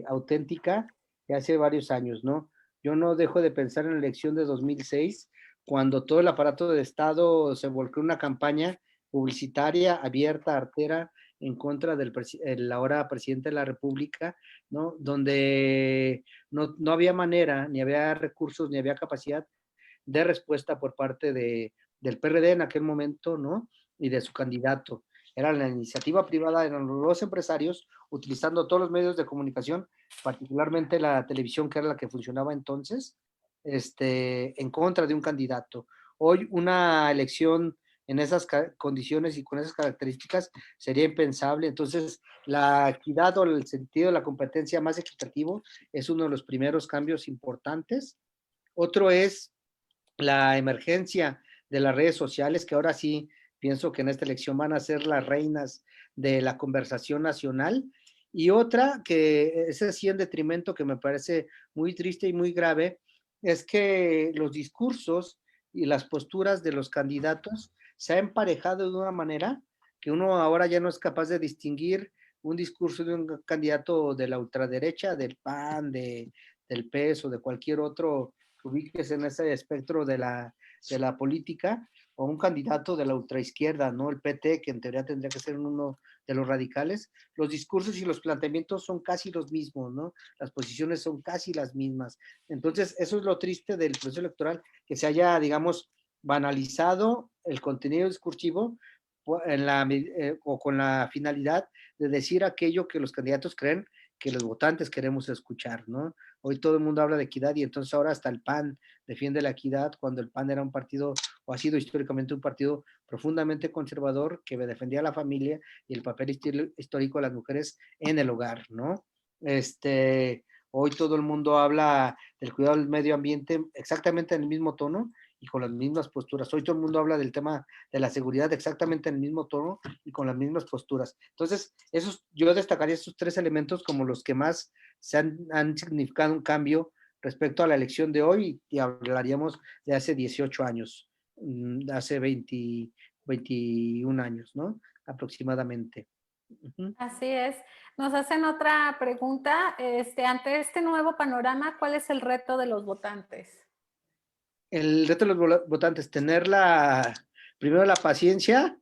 auténtica que hace varios años, ¿no? Yo no dejo de pensar en la elección de 2006, cuando todo el aparato de Estado se volcó en una campaña publicitaria abierta, artera, en contra del ahora presidente de la República, ¿no? Donde no había manera, ni había recursos, ni había capacidad de respuesta por parte del PRD en aquel momento, ¿no? Y de su candidato. Era la iniciativa privada, eran los empresarios utilizando todos los medios de comunicación, particularmente la televisión, que era la que funcionaba entonces, en contra de un candidato. Hoy una elección en esas condiciones y con esas características sería impensable. Entonces, la equidad o el sentido de la competencia más equitativo es uno de los primeros cambios importantes. Otro es la emergencia de las redes sociales, que ahora sí pienso que en esta elección van a ser las reinas de la conversación nacional. Y otra, que es así en detrimento, que me parece muy triste y muy grave, es que los discursos y las posturas de los candidatos se ha emparejado de una manera que uno ahora ya no es capaz de distinguir un discurso de un candidato de la ultraderecha, del PAN, del PES o de cualquier otro que ubiques en ese espectro de la política, o un candidato de la ultraizquierda, ¿no? El PT, que en teoría tendría que ser uno de los radicales. Los discursos y los planteamientos son casi los mismos, ¿no? Las posiciones son casi las mismas. Entonces, eso es lo triste del proceso electoral, que se haya, digamos, banalizado el contenido discursivo o con la finalidad de decir aquello que los candidatos creen que los votantes queremos escuchar, ¿no? Hoy todo el mundo habla de equidad y entonces ahora hasta el PAN defiende la equidad, cuando el PAN era un partido, o ha sido históricamente un partido profundamente conservador que defendía a la familia y el papel histórico de las mujeres en el hogar, ¿no? Hoy todo el mundo habla del cuidado del medio ambiente exactamente en el mismo tono y con las mismas posturas. Hoy todo el mundo habla del tema de la seguridad exactamente en el mismo tono y con las mismas posturas. Entonces, yo destacaría esos tres elementos como los que más han significado un cambio respecto a la elección de hoy, y hablaríamos de hace 18 años, hace 21 años, ¿no? Aproximadamente. Así es. Nos hacen otra pregunta. Ante este nuevo panorama, ¿cuál es el reto de los votantes? El reto de los votantes, tener primero la paciencia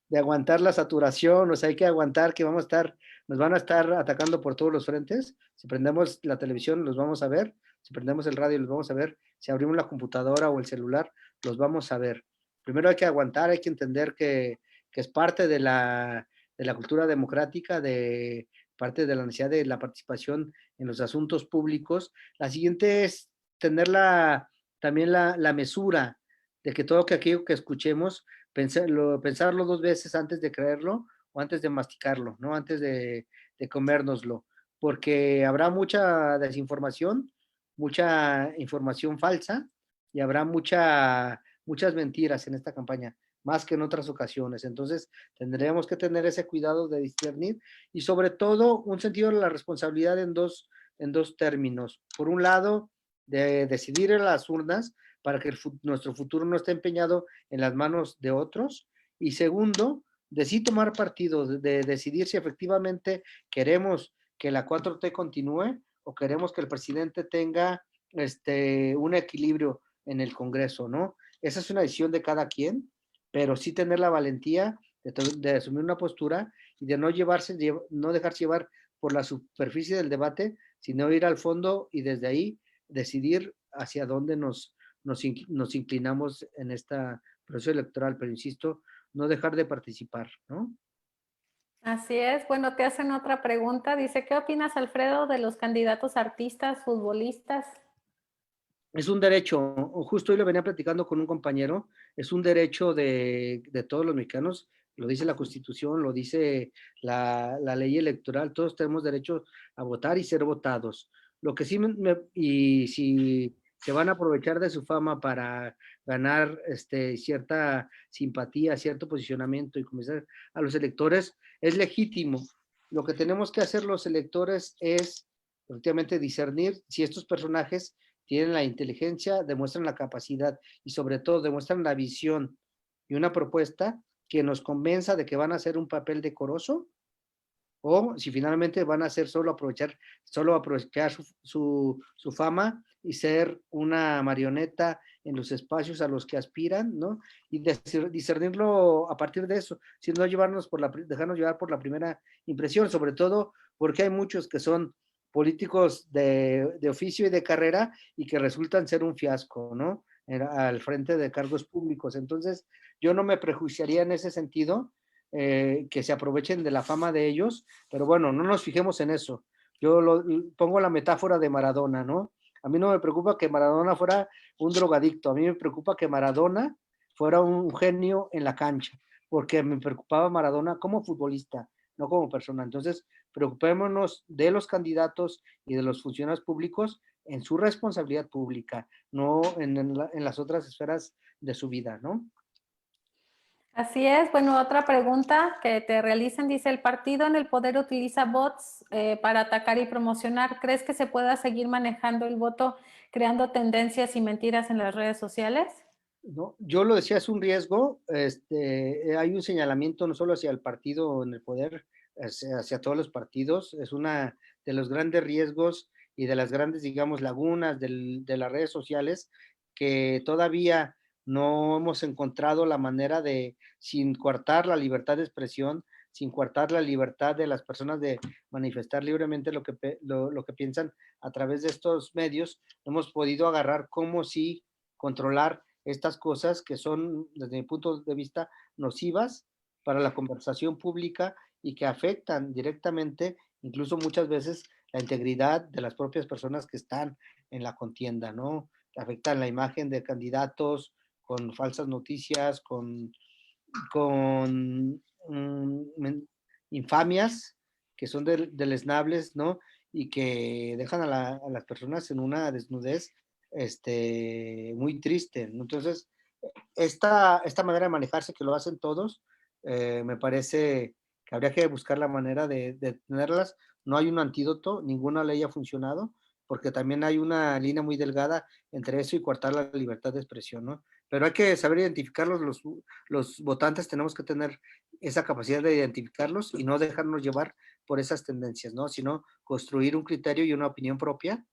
de aguantar la saturación, o sea, hay que aguantar que nos van a estar atacando por todos los frentes. Si prendemos la televisión, los vamos a ver. Si prendemos el radio, los vamos a ver. Si abrimos la computadora o el celular, los vamos a ver. Primero hay que aguantar, hay que entender que es parte de la cultura democrática, de parte de la necesidad de la participación en los asuntos públicos. La siguiente es tener también la mesura de que todo aquello que escuchemos, pensarlo dos veces antes de creerlo o antes de masticarlo, ¿no? Antes de comérnoslo, porque habrá mucha desinformación, mucha información falsa y habrá muchas mentiras en esta campaña, más que en otras ocasiones. Entonces, tendremos que tener ese cuidado de discernir y sobre todo un sentido de la responsabilidad en dos términos. Por un lado, de decidir en las urnas para que nuestro futuro no esté empeñado en las manos de otros. Y segundo, de sí tomar partido, de decidir si efectivamente queremos que la 4T continúe o queremos que el presidente tenga un equilibrio en el Congreso, ¿no? Esa es una decisión de cada quien, pero sí tener la valentía de asumir una postura y de no dejarse llevar por la superficie del debate, sino ir al fondo y desde ahí decidir hacia dónde nos inclinamos en este proceso electoral, pero insisto, no dejar de participar, ¿no? Así es. Bueno, te hacen otra pregunta. Dice, ¿qué opinas, Alfredo, de los candidatos artistas, futbolistas? Es un derecho, justo hoy lo venía platicando con un compañero, es un derecho de todos los mexicanos, lo dice la Constitución, lo dice la ley electoral, todos tenemos derecho a votar y ser votados. Lo que sí, y si se van a aprovechar de su fama para ganar cierta simpatía, cierto posicionamiento y convencer a los electores, es legítimo. Lo que tenemos que hacer los electores es, efectivamente, discernir si estos personajes tienen la inteligencia, demuestran la capacidad y sobre todo demuestran la visión y una propuesta que nos convenza de que van a hacer un papel decoroso, o si finalmente van a hacer solo aprovechar su fama y ser una marioneta en los espacios a los que aspiran, ¿no? Y discernirlo a partir de eso, si no dejarnos llevar por la primera impresión, sobre todo porque hay muchos que son políticos de oficio y de carrera y que resultan ser un fiasco, ¿no? Al frente de cargos públicos. Entonces, yo no me prejuiciaría en ese sentido, que se aprovechen de la fama de ellos, pero bueno, no nos fijemos en eso. Yo pongo la metáfora de Maradona, ¿no? A mí no me preocupa que Maradona fuera un drogadicto, a mí me preocupa que Maradona fuera un genio en la cancha, porque me preocupaba Maradona como futbolista, no como persona. Entonces, preocupémonos de los candidatos y de los funcionarios públicos en su responsabilidad pública, no en las otras esferas de su vida, ¿no? Así es. Bueno, otra pregunta que te realizan, dice, ¿el partido en el poder utiliza bots para atacar y promocionar? ¿Crees que se pueda seguir manejando el voto creando tendencias y mentiras en las redes sociales? No, yo lo decía, es un riesgo. Hay un señalamiento no solo hacia el partido en el poder, hacia todos los partidos. Es una de los grandes riesgos y de las grandes, digamos, lagunas de las redes sociales, que todavía no hemos encontrado la manera de, sin coartar la libertad de expresión, sin coartar la libertad de las personas de manifestar libremente lo que piensan a través de estos medios, hemos podido agarrar cómo sí controlar estas cosas que son, desde mi punto de vista, nocivas para la conversación pública y que afectan directamente, incluso muchas veces, la integridad de las propias personas que están en la contienda, ¿no? Que afectan la imagen de candidatos con falsas noticias, con infamias que son deleznables, ¿no? Y que dejan a las personas en una desnudez muy triste, ¿no? Entonces, esta manera de manejarse, que lo hacen todos, me parece que habría que buscar la manera de tenerlas. No hay un antídoto, ninguna ley ha funcionado, porque también hay una línea muy delgada entre eso y coartar la libertad de expresión, ¿no? Pero hay que saber identificarlos, los votantes tenemos que tener esa capacidad de identificarlos y no dejarnos llevar por esas tendencias, ¿no? Sino construir un criterio y una opinión propia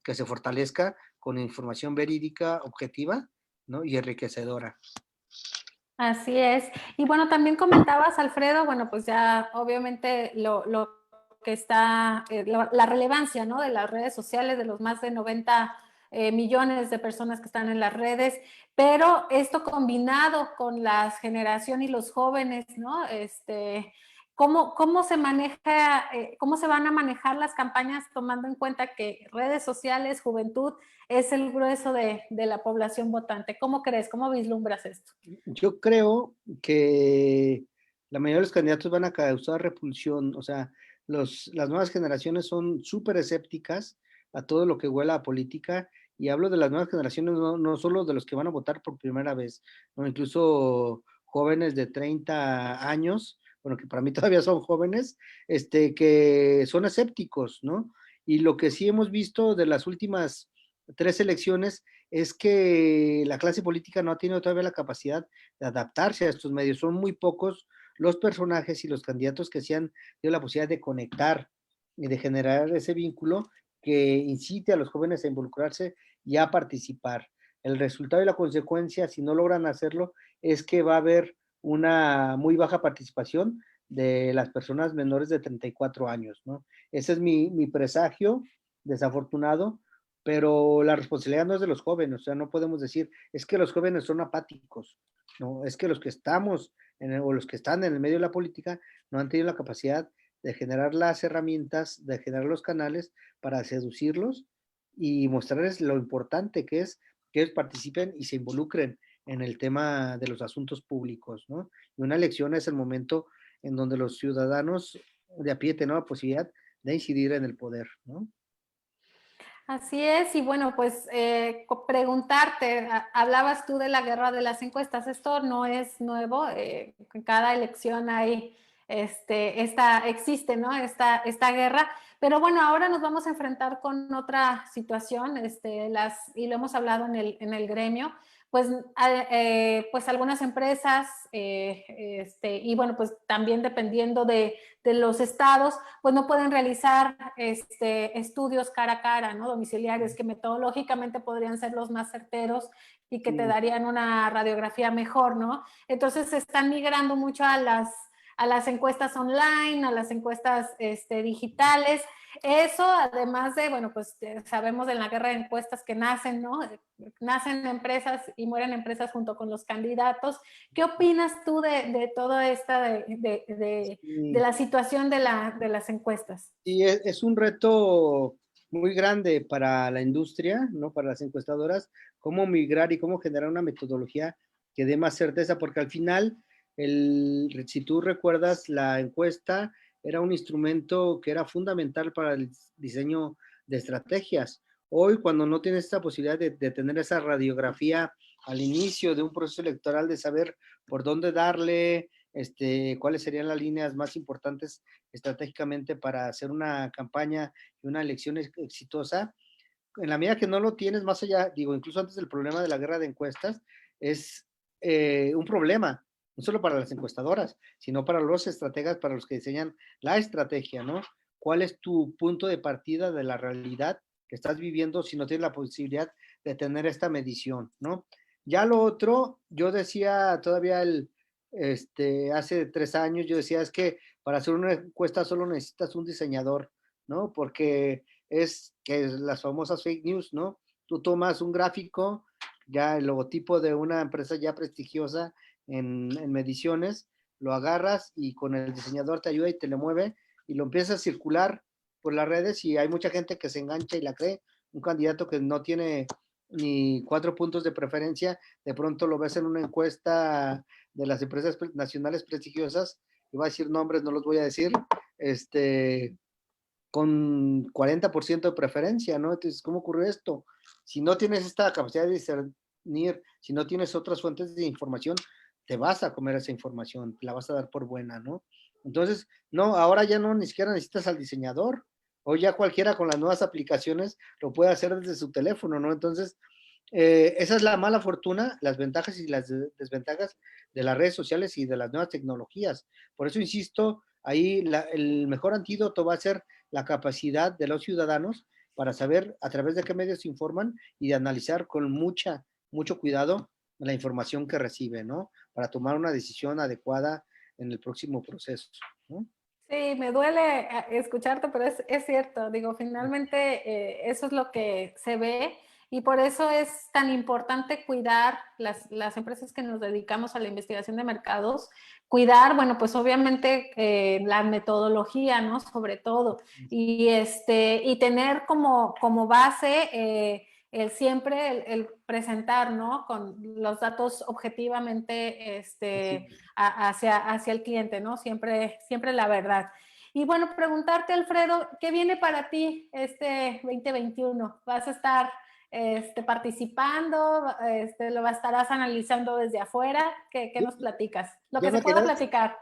que se fortalezca con información verídica, objetiva, ¿no? Y enriquecedora. Así es. Y bueno, también comentabas, Alfredo, bueno, pues ya obviamente lo que está, la relevancia, ¿no? De las redes sociales, de los más de 90 millones de personas que están en las redes, pero esto combinado con la generación y los jóvenes, ¿no? ¿Cómo se maneja, cómo se van a manejar las campañas tomando en cuenta que redes sociales, juventud, es el grueso de la población votante? ¿Cómo crees? ¿Cómo vislumbras esto? Yo creo que la mayoría de los candidatos van a causar repulsión, o sea, las nuevas generaciones son súper escépticas a todo lo que huela a política, y hablo de las nuevas generaciones, no solo de los que van a votar por primera vez, ¿no? Incluso jóvenes de 30 años, bueno, que para mí todavía son jóvenes, que son escépticos, ¿no? Y lo que sí hemos visto de las últimas 3 elecciones es que la clase política no ha tenido todavía la capacidad de adaptarse a estos medios. Son muy pocos los personajes y los candidatos que se han tenido la posibilidad de conectar y de generar ese vínculo que incite a los jóvenes a involucrarse y a participar. El resultado y la consecuencia, si no logran hacerlo, es que va a haber una muy baja participación de las personas menores de 34 años, ¿no? Ese es mi presagio desafortunado, pero la responsabilidad no es de los jóvenes, o sea, no podemos decir, es que los jóvenes son apáticos, no, es que los que estamos, o los que están en el medio de la política, no han tenido la capacidad de generar las herramientas, de generar los canales para seducirlos y mostrarles lo importante que es que ellos participen y se involucren en el tema de los asuntos públicos, ¿no? Y una elección es el momento en donde los ciudadanos de a pie tienen la posibilidad de incidir en el poder, ¿no? Así es, y bueno, pues preguntarte, hablabas tú de la guerra de las encuestas, esto no es nuevo, en cada elección hay, existe, ¿no? Esta guerra, pero bueno, ahora nos vamos a enfrentar con otra situación, y lo hemos hablado en el gremio, pues, pues algunas empresas, y bueno, pues también dependiendo de los estados, pues no pueden realizar estudios cara a cara, ¿no? Domiciliarios, que metodológicamente podrían ser los más certeros y que te darían una radiografía mejor, ¿no? Entonces se están migrando mucho a las encuestas online, a las encuestas digitales. Eso, además de, bueno, pues sabemos en la guerra de encuestas que nacen, ¿no? Nacen empresas y mueren empresas junto con los candidatos. ¿Qué opinas tú de todo esta, de la situación de las encuestas? Y es un reto muy grande para la industria, ¿no? Para las encuestadoras, cómo migrar y cómo generar una metodología que dé más certeza, porque al final, si tú recuerdas, la encuesta era un instrumento que era fundamental para el diseño de estrategias. Hoy, cuando no tienes esta posibilidad de tener esa radiografía al inicio de un proceso electoral, de saber por dónde darle, cuáles serían las líneas más importantes estratégicamente para hacer una campaña y una elección exitosa, en la medida que no lo tienes, más allá, digo, incluso antes del problema de la guerra de encuestas, es un problema, no solo para las encuestadoras, sino para los estrategas, para los que diseñan la estrategia, ¿no? ¿Cuál es tu punto de partida de la realidad que estás viviendo si no tienes la posibilidad de tener esta medición, ¿no? Ya lo otro, yo decía todavía hace 3 años, yo decía, es que para hacer una encuesta solo necesitas un diseñador, ¿no? Porque es que las famosas fake news, ¿no? Tú tomas un gráfico, ya el logotipo de una empresa ya prestigiosa en mediciones, lo agarras y con el diseñador te ayuda y te le mueve y lo empieza a circular por las redes y hay mucha gente que se engancha y la cree. Un candidato que no tiene ni 4 puntos de preferencia, de pronto lo ves en una encuesta de las empresas nacionales prestigiosas, y va a decir nombres, no los voy a decir, con 40% de preferencia, ¿no? Entonces, ¿cómo ocurrió esto? Si no tienes esta capacidad de discernir, si no tienes otras fuentes de información, te vas a comer esa información, la vas a dar por buena, ¿no? Entonces, no, ahora ya no ni siquiera necesitas al diseñador, o ya cualquiera con las nuevas aplicaciones lo puede hacer desde su teléfono, ¿no? Entonces, esa es la mala fortuna, las ventajas y las desventajas de las redes sociales y de las nuevas tecnologías. Por eso insisto, ahí el mejor antídoto va a ser la capacidad de los ciudadanos para saber a través de qué medios se informan y de analizar con mucho cuidado la información que recibe, ¿no? Para tomar una decisión adecuada en el próximo proceso, ¿no? Sí, me duele escucharte, pero es cierto, digo, finalmente eso es lo que se ve y por eso es tan importante cuidar las empresas que nos dedicamos a la investigación de mercados, cuidar, bueno, pues obviamente la metodología, ¿no? Sobre todo, y tener como base siempre el presentar, ¿no? Con los datos objetivamente hacia el cliente, ¿no? Siempre la verdad. Y bueno, preguntarte, Alfredo, ¿qué viene para ti este 2021? ¿Vas a estar participando? ¿Lo estarás analizando desde afuera? ¿Qué nos platicas? Lo que se pueda platicar.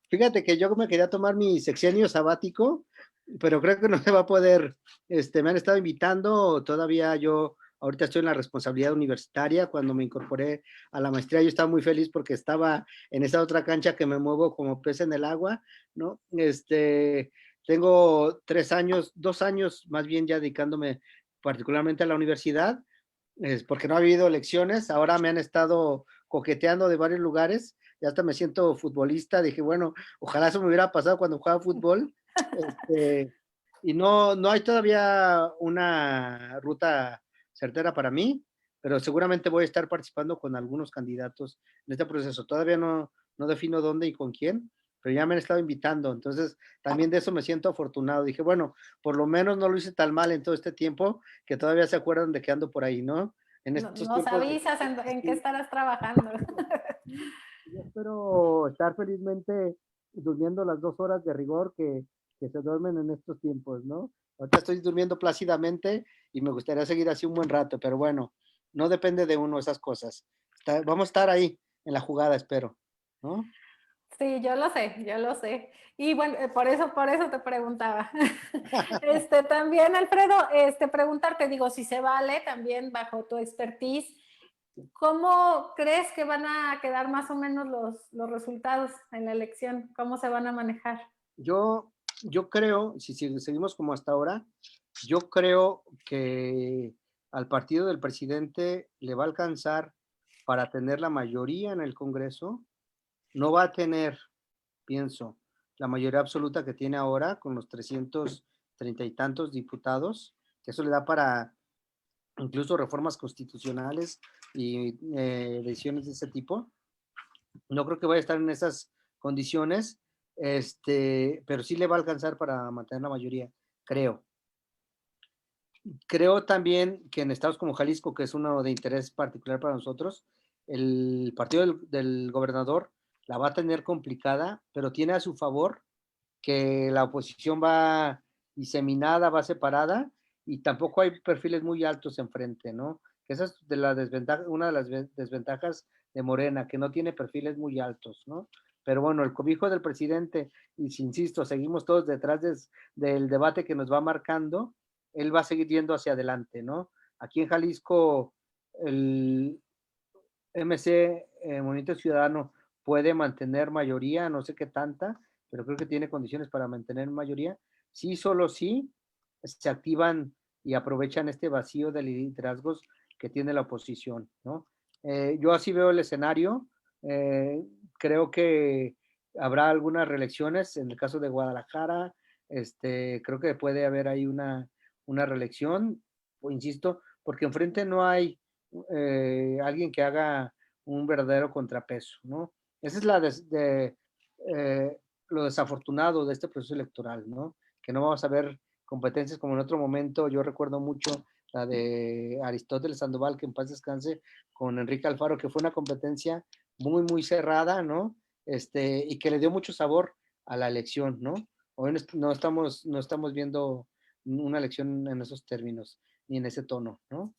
Fíjate que yo me quería tomar mi sexenio sabático, pero creo que no se va a poder. Me han estado invitando, todavía yo ahorita estoy en la responsabilidad universitaria. Cuando me incorporé a la maestría yo estaba muy feliz porque estaba en esa otra cancha que me muevo como pez en el agua, ¿no? Tengo 2 años más bien ya dedicándome particularmente a la universidad, porque no ha habido elecciones. Ahora me han estado coqueteando de varios lugares, ya hasta me siento futbolista. Dije, bueno, ojalá eso me hubiera pasado cuando jugaba fútbol. Y no hay todavía una ruta certera para mí, pero seguramente voy a estar participando con algunos candidatos en este proceso. Todavía no defino dónde y con quién, pero ya me han estado invitando, entonces también de eso me siento afortunado. Dije, bueno, por lo menos no lo hice tan mal en todo este tiempo, que todavía se acuerdan de que ando por ahí, ¿no? Nos avisas en qué estarás trabajando. Yo espero estar felizmente durmiendo las 2 horas de rigor que se duermen en estos tiempos, ¿no? Ahorita estoy durmiendo plácidamente y me gustaría seguir así un buen rato, pero bueno, no depende de uno esas cosas. Vamos a estar ahí en la jugada, espero, ¿no? Sí, yo lo sé, yo lo sé. Y bueno, por eso te preguntaba. También, Alfredo, preguntarte, digo, si se vale, también bajo tu expertise, ¿cómo crees que van a quedar más o menos los resultados en la elección? ¿Cómo se van a manejar? Yo creo, si seguimos como hasta ahora, yo creo que al partido del presidente le va a alcanzar para tener la mayoría en el Congreso. No va a tener, pienso, la mayoría absoluta que tiene ahora con los 330 y tantos diputados, que eso le da para incluso reformas constitucionales y decisiones de ese tipo. No creo que vaya a estar en esas condiciones, pero sí le va a alcanzar para mantener la mayoría, creo. Creo también que en estados como Jalisco, que es uno de interés particular para nosotros, el partido del gobernador la va a tener complicada, pero tiene a su favor que la oposición va diseminada, va separada, y tampoco hay perfiles muy altos enfrente, ¿no? Esa es una de las desventajas de Morena, que no tiene perfiles muy altos, ¿no? Pero bueno, el cobijo del presidente, y si insisto, seguimos todos detrás del debate que nos va marcando, él va a seguir yendo hacia adelante, ¿no? Aquí en Jalisco, el MC, Movimiento Ciudadano, puede mantener mayoría, no sé qué tanta, pero creo que tiene condiciones para mantener mayoría. Sí, solo sí se activan y aprovechan este vacío de liderazgos que tiene la oposición, ¿no? Yo así veo el escenario. Creo que habrá algunas reelecciones, en el caso de Guadalajara, creo que puede haber ahí una reelección, o insisto, porque enfrente no hay alguien que haga un verdadero contrapeso, ¿no? Esa es lo desafortunado de este proceso electoral, ¿no? Que no vamos a ver competencias como en otro momento. Yo recuerdo mucho la de Aristóteles Sandoval, que en paz descanse, con Enrique Alfaro, que fue una competencia muy, muy cerrada, ¿no? Y que le dio mucho sabor a la elección, ¿no? Hoy no estamos viendo una elección en esos términos, ni en ese tono, ¿no?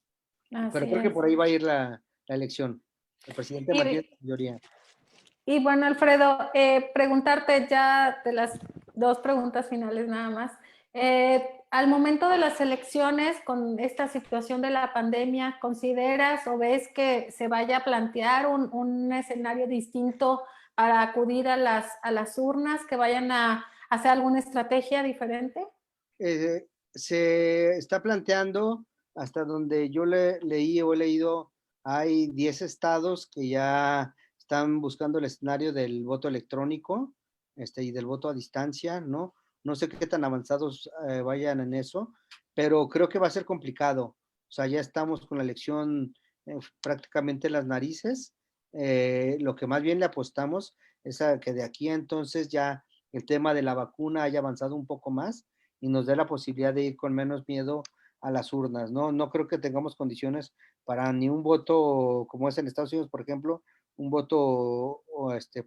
Pero creo que por ahí va a ir la elección. El presidente mantiene la mayoría. Y bueno, Alfredo, preguntarte ya de las dos preguntas finales nada más. Al momento de las elecciones, con esta situación de la pandemia, ¿consideras o ves que se vaya a plantear un escenario distinto para acudir a las urnas, que vayan a hacer alguna estrategia diferente? Se está planteando, hasta donde yo leí o he leído, hay 10 estados que ya están buscando el escenario del voto electrónico y del voto a distancia, ¿no? No sé qué tan avanzados vayan en eso, pero creo que va a ser complicado. O sea, ya estamos con la elección prácticamente en las narices. Lo que más bien le apostamos es a que de aquí a entonces ya el tema de la vacuna haya avanzado un poco más y nos dé la posibilidad de ir con menos miedo a las urnas, ¿no? No creo que tengamos condiciones para ni un voto, como es en Estados Unidos, por ejemplo, un voto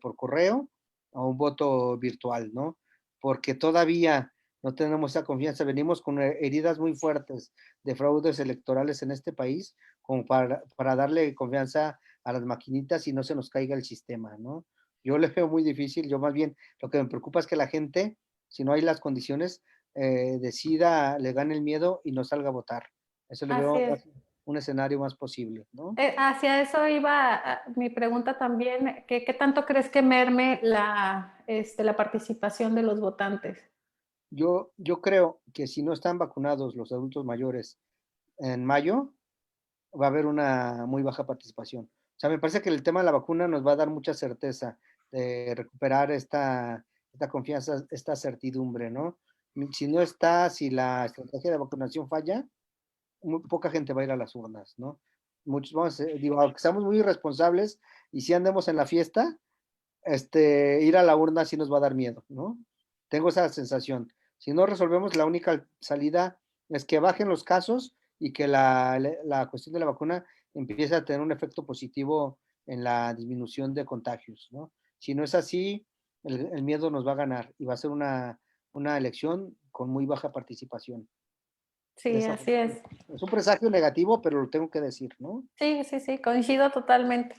por correo o un voto virtual, ¿no? Porque todavía no tenemos esa confianza. Venimos con heridas muy fuertes de fraudes electorales en este país, como para darle confianza a las maquinitas y no se nos caiga el sistema, ¿no? Yo le veo muy difícil. Yo más bien, lo que me preocupa es que la gente, si no hay las condiciones, decida, le gane el miedo y no salga a votar. Eso le veo un escenario más posible, ¿no? Hacia eso iba mi pregunta también. ¿Qué tanto crees que merme la participación de los votantes? Yo creo que si no están vacunados los adultos mayores en mayo, va a haber una muy baja participación. O sea, me parece que el tema de la vacuna nos va a dar mucha certeza de recuperar esta confianza, esta certidumbre, ¿no? Si no está, si la estrategia de vacunación falla, muy poca gente va a ir a las urnas, ¿no? Muchos, aunque seamos muy irresponsables y si andemos en la fiesta, ir a la urna sí nos va a dar miedo, ¿no? Tengo esa sensación. Si no resolvemos, la única salida es que bajen los casos y que la cuestión de la vacuna empiece a tener un efecto positivo en la disminución de contagios, ¿no? Si no es así, el miedo nos va a ganar y va a ser una elección con muy baja participación. Sí, así es. Es un presagio negativo, pero lo tengo que decir, ¿no? Sí, sí, sí, coincido totalmente.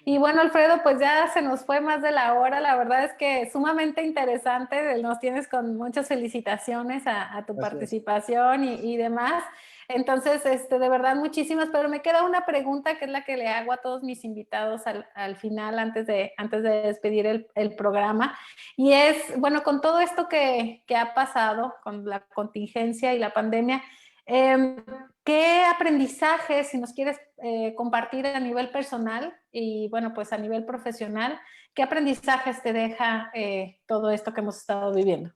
Y bueno, Alfredo, pues ya se nos fue más de la hora. La verdad es que sumamente interesante. Nos tienes con muchas felicitaciones a tu Gracias. participación y demás. Entonces, de verdad, muchísimas. Pero me queda una pregunta que es la que le hago a todos mis invitados al final, antes de despedir el programa. Y es, bueno, con todo esto que ha pasado, con la contingencia y la pandemia, ¿qué aprendizaje, si nos quieres compartir a nivel personal y bueno, pues a nivel profesional, qué aprendizajes te deja todo esto que hemos estado viviendo?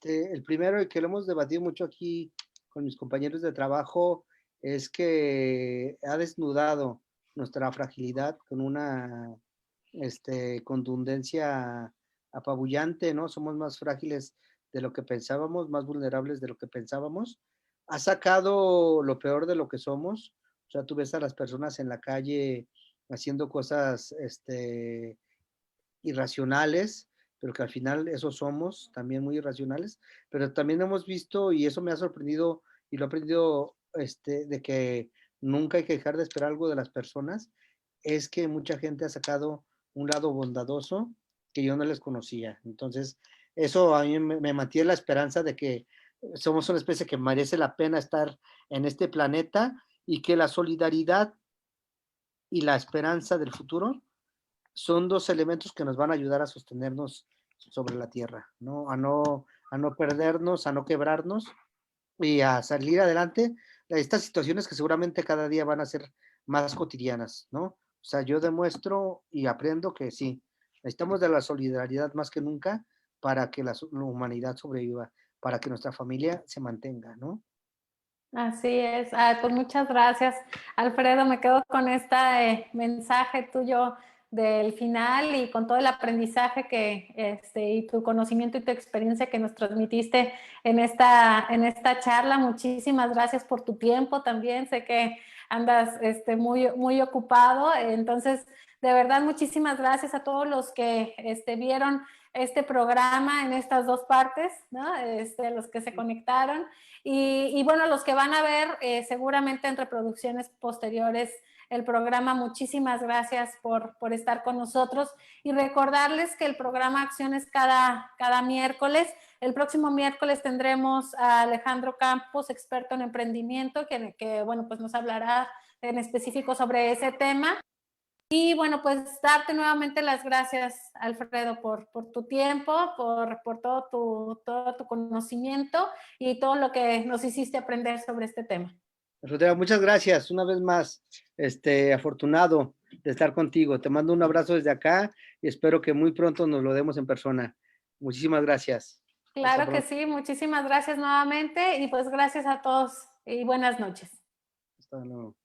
El primero, y que lo hemos debatido mucho aquí con mis compañeros de trabajo, es que ha desnudado nuestra fragilidad con una contundencia apabullante, ¿no? Somos más frágiles de lo que pensábamos, más vulnerables de lo que pensábamos. Ha sacado lo peor de lo que somos. O sea, tú ves a las personas en la calle haciendo cosas irracionales, pero que al final eso somos, también muy irracionales. Pero también hemos visto, y eso me ha sorprendido, y lo he aprendido, de que nunca hay que dejar de esperar algo de las personas, es que mucha gente ha sacado un lado bondadoso que yo no les conocía. Entonces, eso a mí me mantiene la esperanza de que somos una especie que merece la pena estar en este planeta y que la solidaridad y la esperanza del futuro son dos elementos que nos van a ayudar a sostenernos sobre la tierra, ¿no? A no perdernos, a no quebrarnos y a salir adelante de estas situaciones que seguramente cada día van a ser más cotidianas, ¿no? O sea, yo demuestro y aprendo que sí, necesitamos de la solidaridad más que nunca para que la humanidad sobreviva, para que nuestra familia se mantenga, ¿no? Así es. Pues muchas gracias, Alfredo. Me quedo con este mensaje tuyo del final y con todo el aprendizaje y tu conocimiento y tu experiencia que nos transmitiste en esta charla. Muchísimas gracias por tu tiempo también. Sé que andas muy, muy ocupado. Entonces, de verdad, muchísimas gracias a todos los que vieron este programa en estas dos partes, ¿no? Los que se conectaron. Y bueno, los que van a ver seguramente en reproducciones posteriores el programa, muchísimas gracias por estar con nosotros y recordarles que el programa Acción es cada miércoles. El próximo miércoles tendremos a Alejandro Campos, experto en emprendimiento, que bueno, pues nos hablará en específico sobre ese tema. Y bueno, pues darte nuevamente las gracias, Alfredo, por tu tiempo, por todo tu conocimiento y todo lo que nos hiciste aprender sobre este tema. Rodrigo, muchas gracias. Una vez más, afortunado de estar contigo. Te mando un abrazo desde acá y espero que muy pronto nos lo demos en persona. Muchísimas gracias. Claro que sí. Muchísimas gracias nuevamente y pues gracias a todos y buenas noches. Hasta luego.